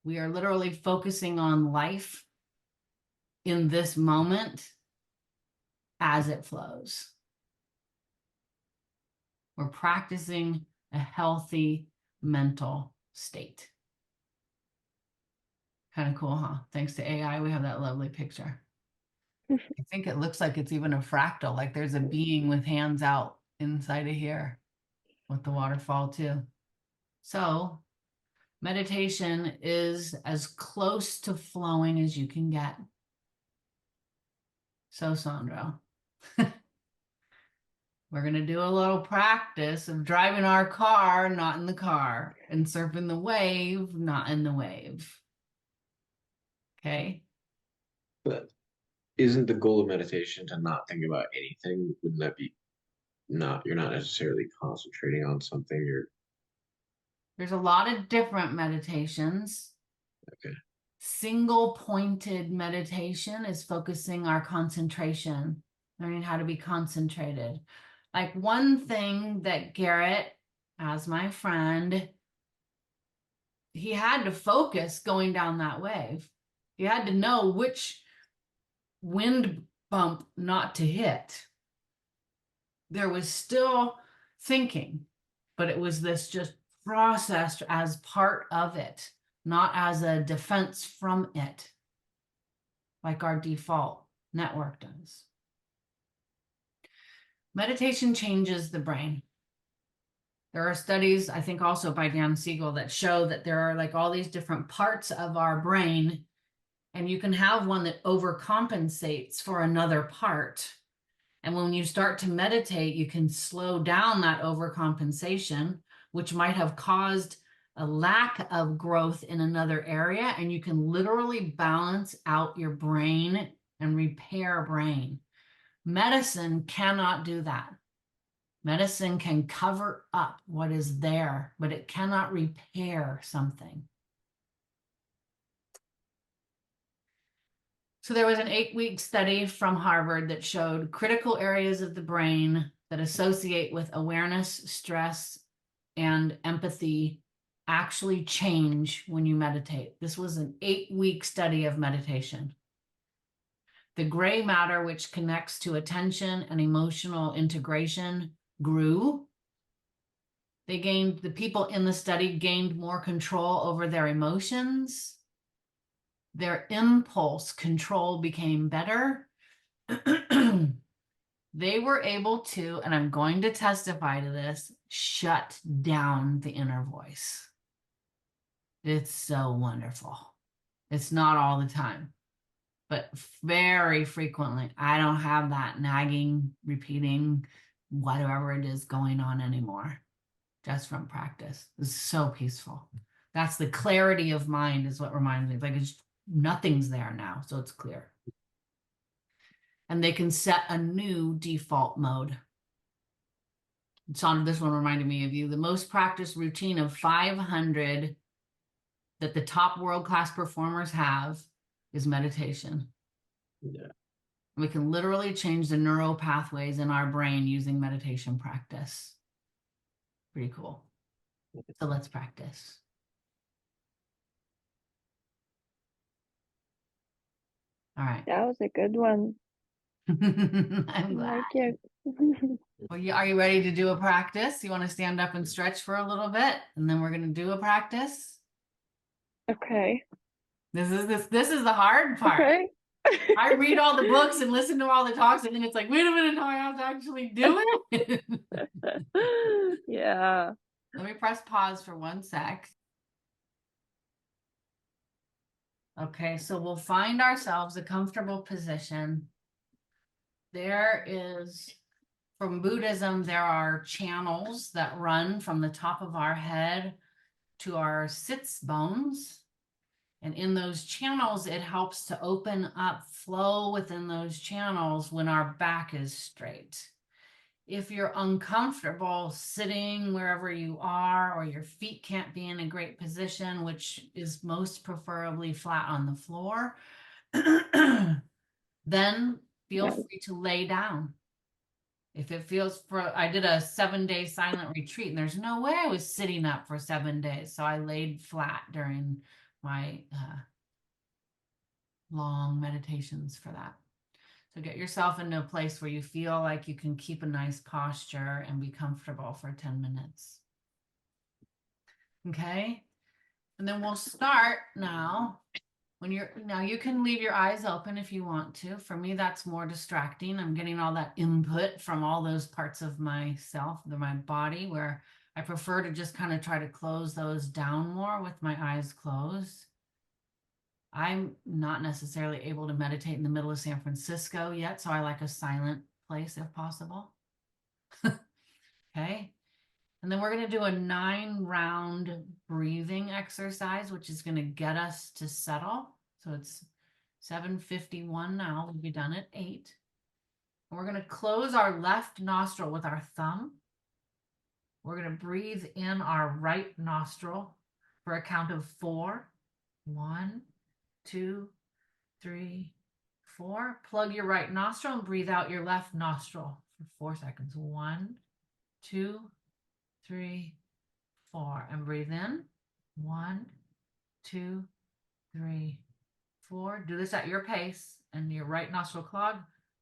we are literally focusing on life in this moment as it flows. We're practicing a healthy mental state. Kind of cool, huh? Thanks to AI, we have that lovely picture. I think it looks like it's even a fractal, like there's a being with hands out inside of here with the waterfall too. So meditation is as close to flowing as you can get. So Sandro, we're going to do a little practice of driving our car, not in the car, and surfing the wave, not in the wave. Okay. But isn't the goal of meditation to not think about anything? Wouldn't that be you're not necessarily concentrating on something, you're There's a lot of different meditations. okay. Single pointed meditation is focusing our concentration, learning how to be concentrated. Like one thing that Garrett, as my friend, he had to focus going down that wave. He had to know which wind bump not to hit. There was still thinking, but it was this just processed as part of it, not as a defense from it, like our default network does. Meditation changes the brain. There are studies, I think also by Dan Siegel, that show that there are like all these different parts of our brain, and you can have one that overcompensates for another part. And when you start to meditate, you can slow down that overcompensation, which might have caused a lack of growth in another area. And you can literally balance out your brain and repair brain. Medicine cannot do that. Medicine can cover up what is there, but it cannot repair something. So there was an 8-week study from Harvard that showed critical areas of the brain that associate with awareness, stress, and empathy actually change when you meditate. This was an 8-week study of meditation. The gray matter, which connects to attention and emotional integration, grew. The people in the study gained more control over their emotions. Their impulse control became better. They were able to, and I'm going to testify to this, shut down the inner voice. It's so wonderful. It's not all the time, but very frequently. I don't have that nagging, repeating, whatever it is going on anymore, just from practice. It's so peaceful. That's the clarity of mind is what reminds me. It's like nothing's there now, so it's clear. And they can set a new default mode. Sandra, this one reminded me of you. The most practiced routine of 500 that the top world-class performers have is meditation. Yeah. We can literally change the neural pathways in our brain using meditation practice. Pretty cool. So let's practice. All right. That was a good one. I'm I glad. like it. Well, are you ready to do a practice? You want to stand up and stretch for a little bit, and then we're going to do a practice. Okay. This is the hard part. Okay. I read all the books and listen to all the talks, and then it's like, wait a minute, now I have to actually do it. Yeah. Let me press pause for 1 sec. Okay, so we'll find ourselves a comfortable position. There is, from Buddhism, there are channels that run from the top of our head to our sits bones. And in those channels, it helps to open up flow within those channels when our back is straight. If you're uncomfortable sitting wherever you are, or your feet can't be in a great position, which is most preferably flat on the floor, then feel free to lay down. If it feels I did a 7-day silent retreat, and there's no way I was sitting up for 7 days. So I laid flat during my long meditations for that. So get yourself into a place where you feel like you can keep a nice posture and be comfortable for 10 minutes. Okay. And then we'll start now. Now you can leave your eyes open if you want to. For me, that's more distracting. I'm getting all that input from all those parts of myself, my body, where I prefer to just kind of try to close those down more with my eyes closed. I'm not necessarily able to meditate in the middle of San Francisco yet, so I like a silent place if possible. Okay. And then we're going to do a 9-round breathing exercise, which is going to get us to settle. So it's 7:51 now. We'll be done at 8. And we're going to close our left nostril with our thumb. We're going to breathe in our right nostril for a count of 4. 1, 2, 3, 4. Plug your right nostril and breathe out your left nostril for 4 seconds. 1, 2, 3, 4. And breathe in. 1, 2, 3, 4. Do this at your pace. And your right nostril clog,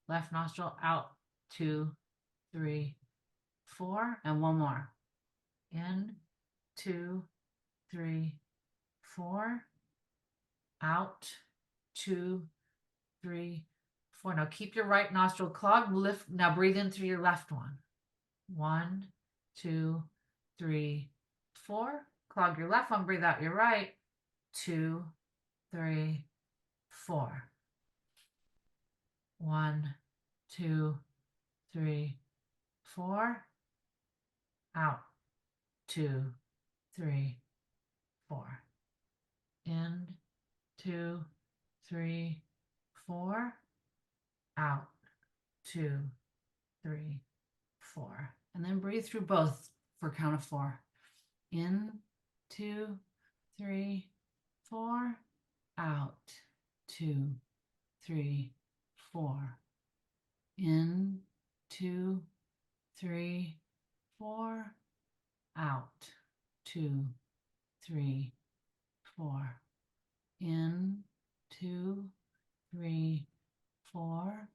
left nostril out. 2, 3, 4. And one more. In. 2, 3, 4. Out. 2, 3, 4. Now keep your right nostril clogged. Lift. Now breathe in through your left one. 1, 2, 3, 4. Clog your left one. Breathe out your right. 2, 3, 4. 1, 2, 3, 4. Out. 2, 3, 4. In. 2, 3, 4. Out. 2, 3, 4. And then breathe through both for count of 4. In. 2, 3, 4. Out. 2, 3, 4. In. 2, 3, 4. Out. 2, 3, 4. In. 2, 3, 4.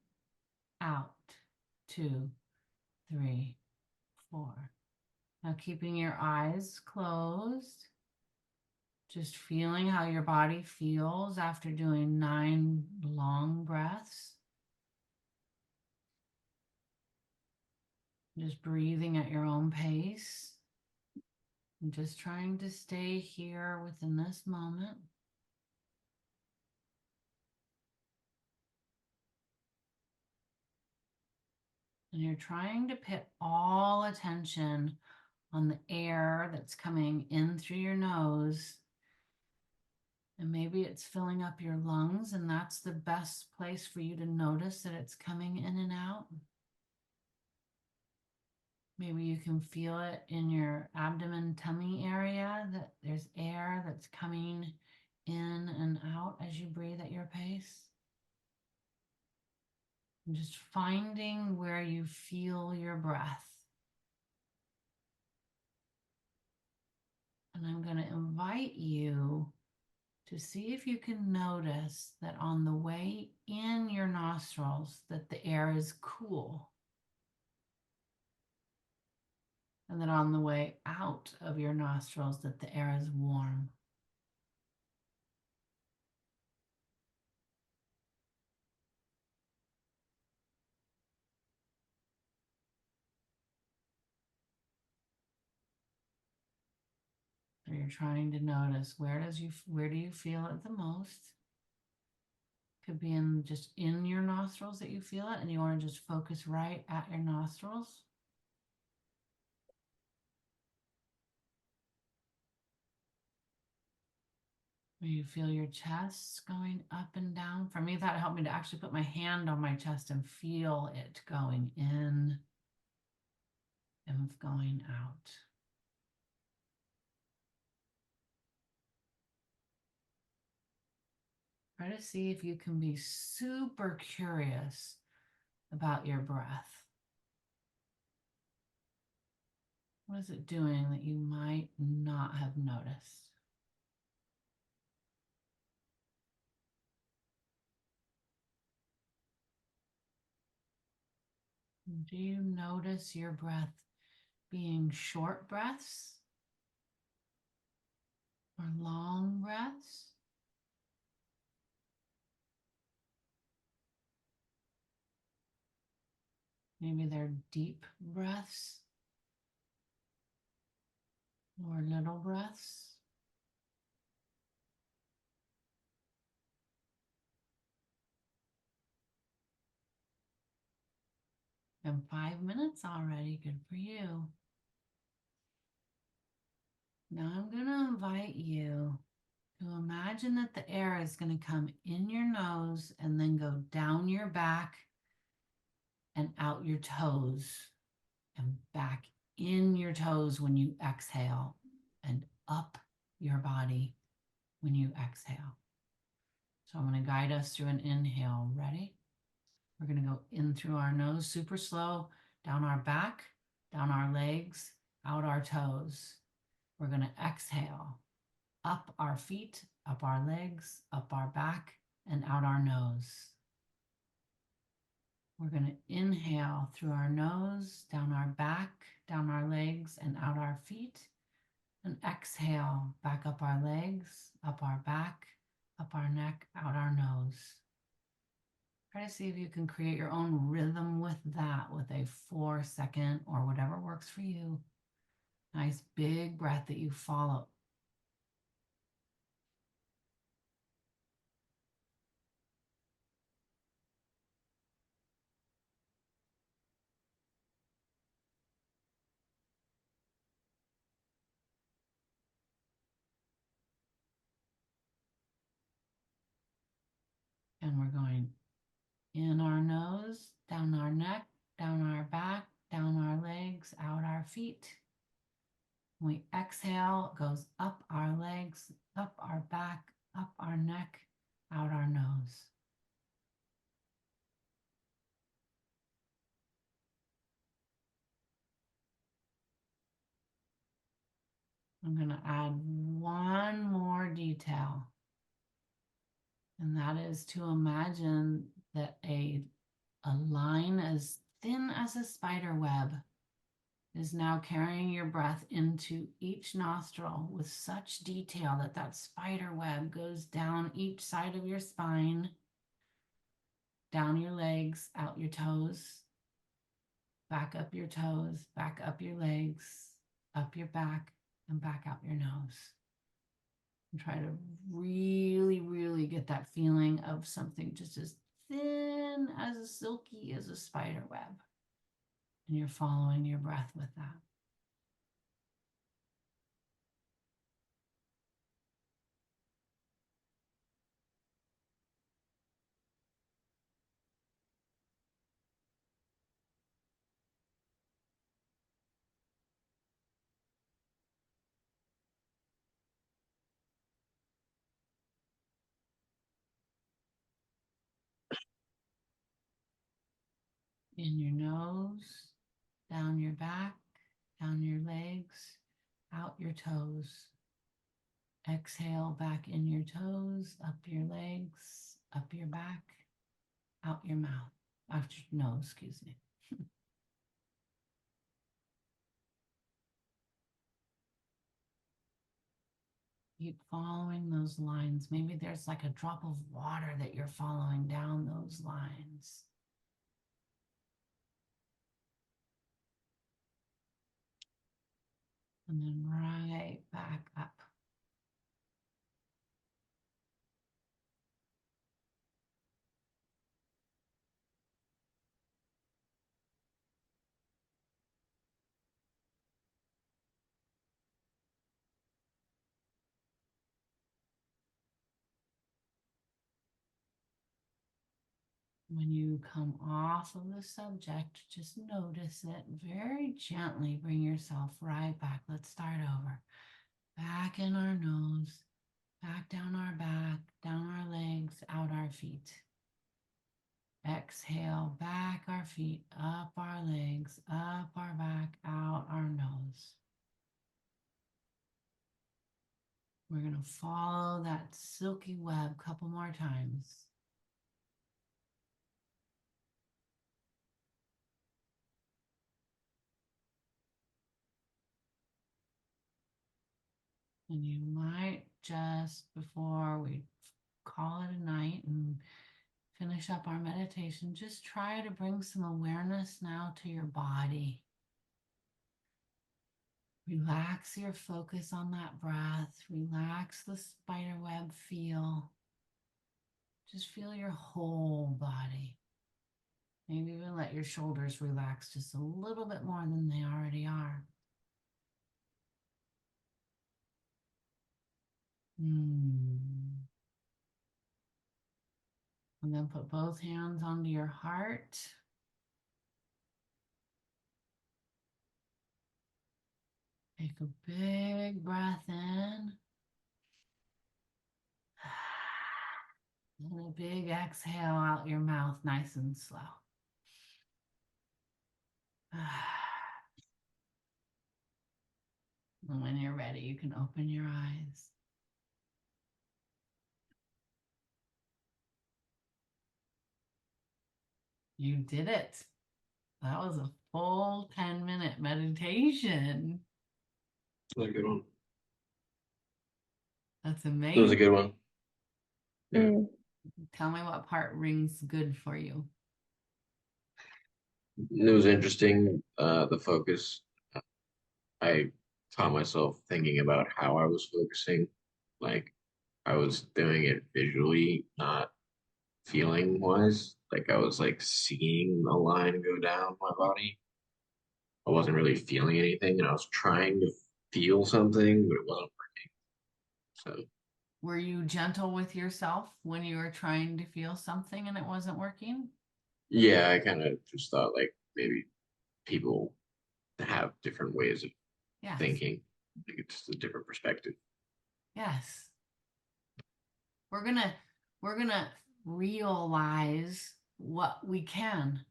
Out. 2, 3, 4. Now keeping your eyes closed, just feeling how your body feels after doing 9 long breaths. Just breathing at your own pace. And just trying to stay here within this moment. And you're trying to put all attention on the air that's coming in through your nose. And maybe it's filling up your lungs, and that's the best place for you to notice that it's coming in and out. Maybe you can feel it in your abdomen, tummy area, that there's air that's coming in and out as you breathe at your pace. And just finding where you feel your breath. And I'm going to invite you to see if you can notice that on the way in your nostrils that the air is cool. And that on the way out of your nostrils that the air is warm. So you're trying to notice where do you feel it the most? Could be just in your nostrils that you feel it, and you want to just focus right at your nostrils. Where you feel your chest going up and down. For me, that helped me to actually put my hand on my chest and feel it going in and going out. Try to see if you can be super curious about your breath. What is it doing that you might not have noticed? Do you notice your breath being short breaths or long breaths? Maybe they're deep breaths or little breaths. And 5 minutes already, good for you. Now I'm going to invite you to imagine that the air is going to come in your nose and then go down your back and out your toes and back in your toes when you exhale and up your body when you exhale. So I'm going to guide us through an inhale. Ready? We're going to go in through our nose, super slow, down our back, down our legs, out our toes. We're going to exhale, up our feet, up our legs, up our back, and out our nose. We're going to inhale through our nose, down our back, down our legs, and out our feet. And exhale, back up our legs, up our back, up our neck, out our nose. Try to see if you can create your own rhythm with that, with a 4-second or whatever works for you. Nice big breath that you follow. And we're going in our nose, down our neck, down our back, down our legs, out our feet. When we exhale, it goes up our legs, up our back, up our neck, out our nose. I'm going to add one more detail. And that is to imagine that a line as thin as a spider web is now carrying your breath into each nostril with such detail that that spider web goes down each side of your spine, down your legs, out your toes, back up your toes, back up your legs, up your back, and back out your nose. And try to really, really get that feeling of something just as thin as silky as a spider web. And you're following your breath with that. In your nose, down your back, down your legs, out your toes. Exhale back in your toes, up your legs, up your back, out your mouth, out your nose, excuse me. Keep following those lines. Maybe there's like a drop of water that you're following down those lines. And then right back up. When you come off of the subject, just notice it very gently. Bring yourself right back. Let's start over. Back in our nose, back down our back, down our legs, out our feet. Exhale, back our feet, up our legs, up our back, out our nose. We're going to follow that silky web a couple more times. And you might just, before we call it a night and finish up our meditation, just try to bring some awareness now to your body. Relax your focus on that breath. Relax the spider web feel. Just feel your whole body. Maybe even let your shoulders relax just a little bit more than they already are. And then put both hands onto your heart. Take a big breath in. And a big exhale out your mouth, nice and slow. And when you're ready, you can open your eyes. You did it. That was a full 10-minute meditation. That was a good one. That's That was amazing. a good one. Yeah. Tell me what part rings good for you. It was interesting, the focus. I caught myself thinking about how I was focusing. Like I was doing it visually, not feeling wise. Like I was like seeing a line go down my body. I wasn't really feeling anything, and I was trying to feel something, but it wasn't working. So Were you gentle with yourself when you were trying to feel something and it wasn't working? yeah, I kind of just thought like maybe people have different ways of Yes. thinking. Like it's just a different perspective. Yes. We're gonna realize what we can.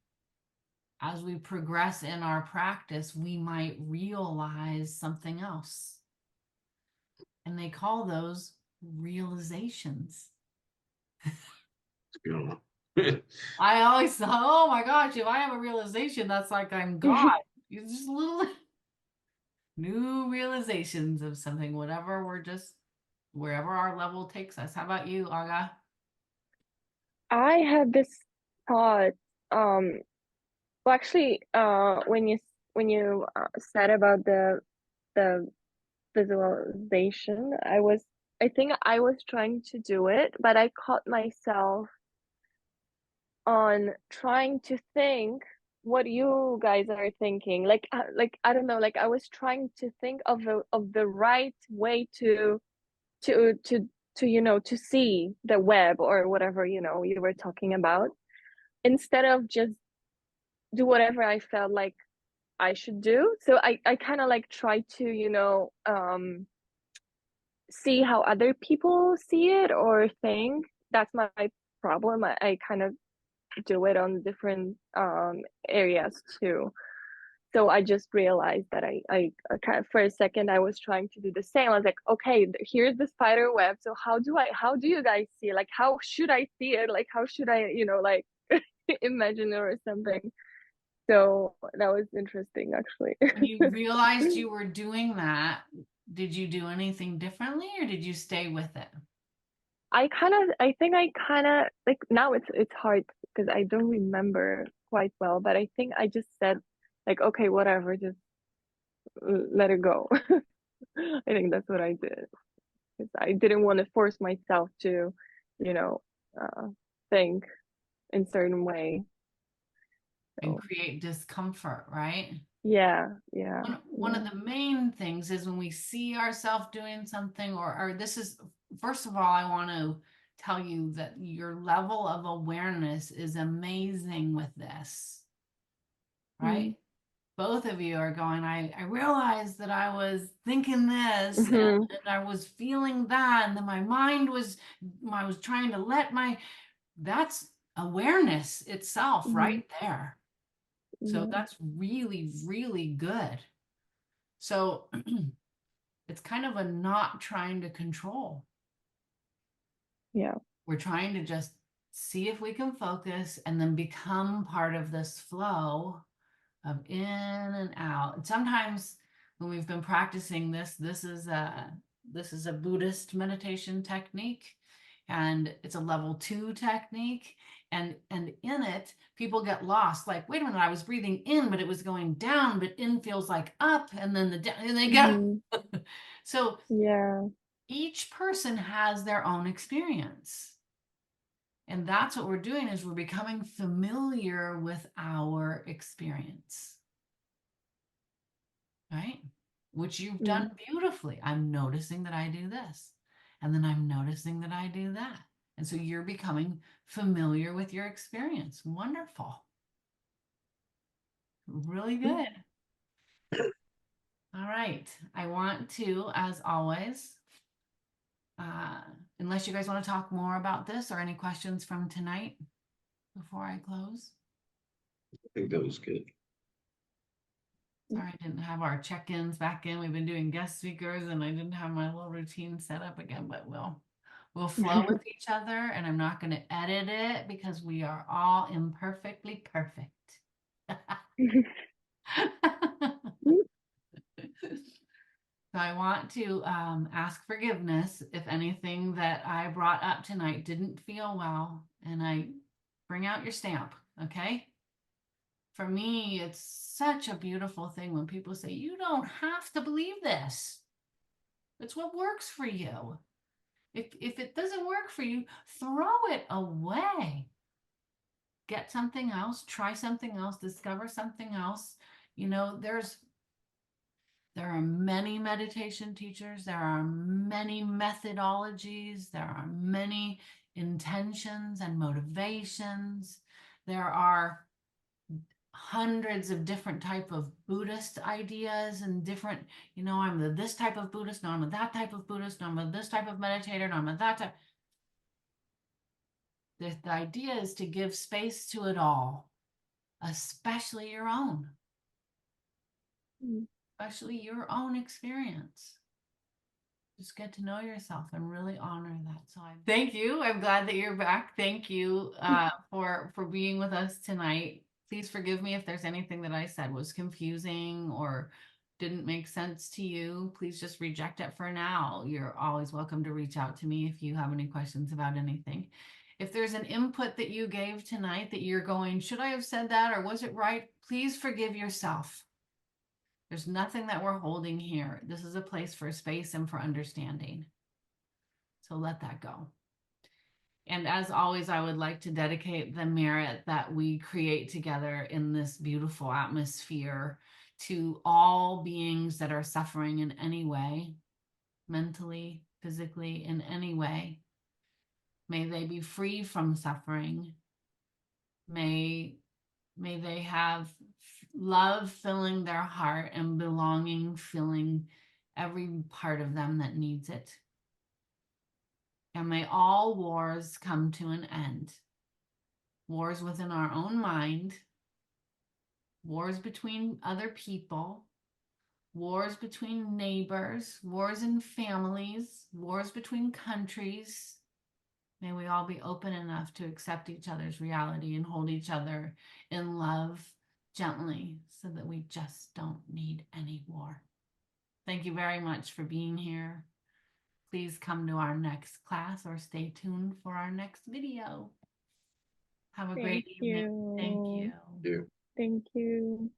As we progress in our practice, we might realize something else. And they call those realizations. You know. I always thought, oh my gosh, if I have a realization, that's like I'm God. It's just little new realizations of something, whatever we're just, wherever our level takes us. How about you, Aga? I had this thought, well, actually, when you said about the visualization, I think I was trying to do it, but I caught myself on trying to think what you guys are thinking. Like I don't know, like I was trying to think of the right way to to see the web or whatever you were talking about, instead of just do whatever I felt like I should do. So I kind of like try to see how other people see it or think. That's my problem. I kind of do it on different areas too. So I just realized that I kind of, for a second I was trying to do the same. I was like, okay, here's the spider web. So how do you guys see it? Like, how should I see it? Like, how should I, like imagine it or something? So that was interesting, actually. When you realized you were doing that, did you do anything differently or did you stay with it? I think I kind of like now it's hard because I don't remember quite well, but I think I just said like, okay, whatever, just let it go. I think that's what I did because I didn't want to force myself to, you know, think in certain way. And So create discomfort, right? yeah, One of the main things is when we see ourselves doing something, or this is, first of all, I want to tell you that your level of awareness is amazing with this, right? Both of you are going, I realized that I was thinking this Mm-hmm. and I was feeling that, and then my mind was, I was trying to that's awareness itself Mm-hmm. right there. So Yeah, that's really, really good. So it's kind of a not trying to control. yeah. We're trying to just see if we can focus and then become part of this flow of in and out. And sometimes when we've been practicing this is a Buddhist meditation technique, and it's a level 2 technique. And in it, people get lost. Like, wait a minute, I was breathing in, but it was going down, but in feels like up, and then the down, and they get. Mm-hmm. So Yeah. each person has their own experience. And that's what we're doing, is we're becoming familiar with our experience, right? Which you've Mm-hmm. done beautifully. I'm noticing that I do this, and then I'm noticing that I do that. And so you're becoming familiar with your experience. Wonderful. Really good. All right. I want to, as always, uh, unless you guys want to talk more about this or any questions from tonight before I close. I think that was good. Sorry, I didn't have our check-ins back in. We've been doing guest speakers and I didn't have my little routine set up again, but we'll flow with each other, and I'm not going to edit it because we are all imperfectly perfect. So I want to ask forgiveness if anything that I brought up tonight didn't feel well, and I bring out your stamp, okay? For me, it's such a beautiful thing when people say, you don't have to believe this. It's what works for you. If it doesn't work for you, throw it away. Get something else, try something else, discover something else. You know, there are many meditation teachers, there are many methodologies, there are many intentions and motivations. There are hundreds of different type of Buddhist ideas and different, I'm this type of Buddhist, no, I'm a that type of Buddhist, no, I'm a this type of meditator, no, I'm a that type. The idea is to give space to it all, especially your own, especially your own experience. Just get to know yourself and really honor that. So thank you. I'm glad that you're back. Thank you for being with us tonight. Please forgive me if there's anything that I said was confusing or didn't make sense to you. Please just reject it for now. You're always welcome to reach out to me if you have any questions about anything. If there's an input that you gave tonight that you're going, should I have said that or was it right? Please forgive yourself. There's nothing that we're holding here. This is a place for space and for understanding. So let that go. And as always, I would like to dedicate the merit that we create together in this beautiful atmosphere to all beings that are suffering in any way, mentally, physically, in any way. May they be free from suffering. May they have love filling their heart and belonging filling every part of them that needs it. And may all wars come to an end. wars within our own mind, wars between other people, wars between neighbors, wars in families, wars between countries. May we all be open enough to accept each other's reality and hold each other in love gently so that we just don't need any war. Thank you very much for being here. Please come to our next class or stay tuned for our next video. Have a great Thank evening. Thank you. you. Yeah. Thank you.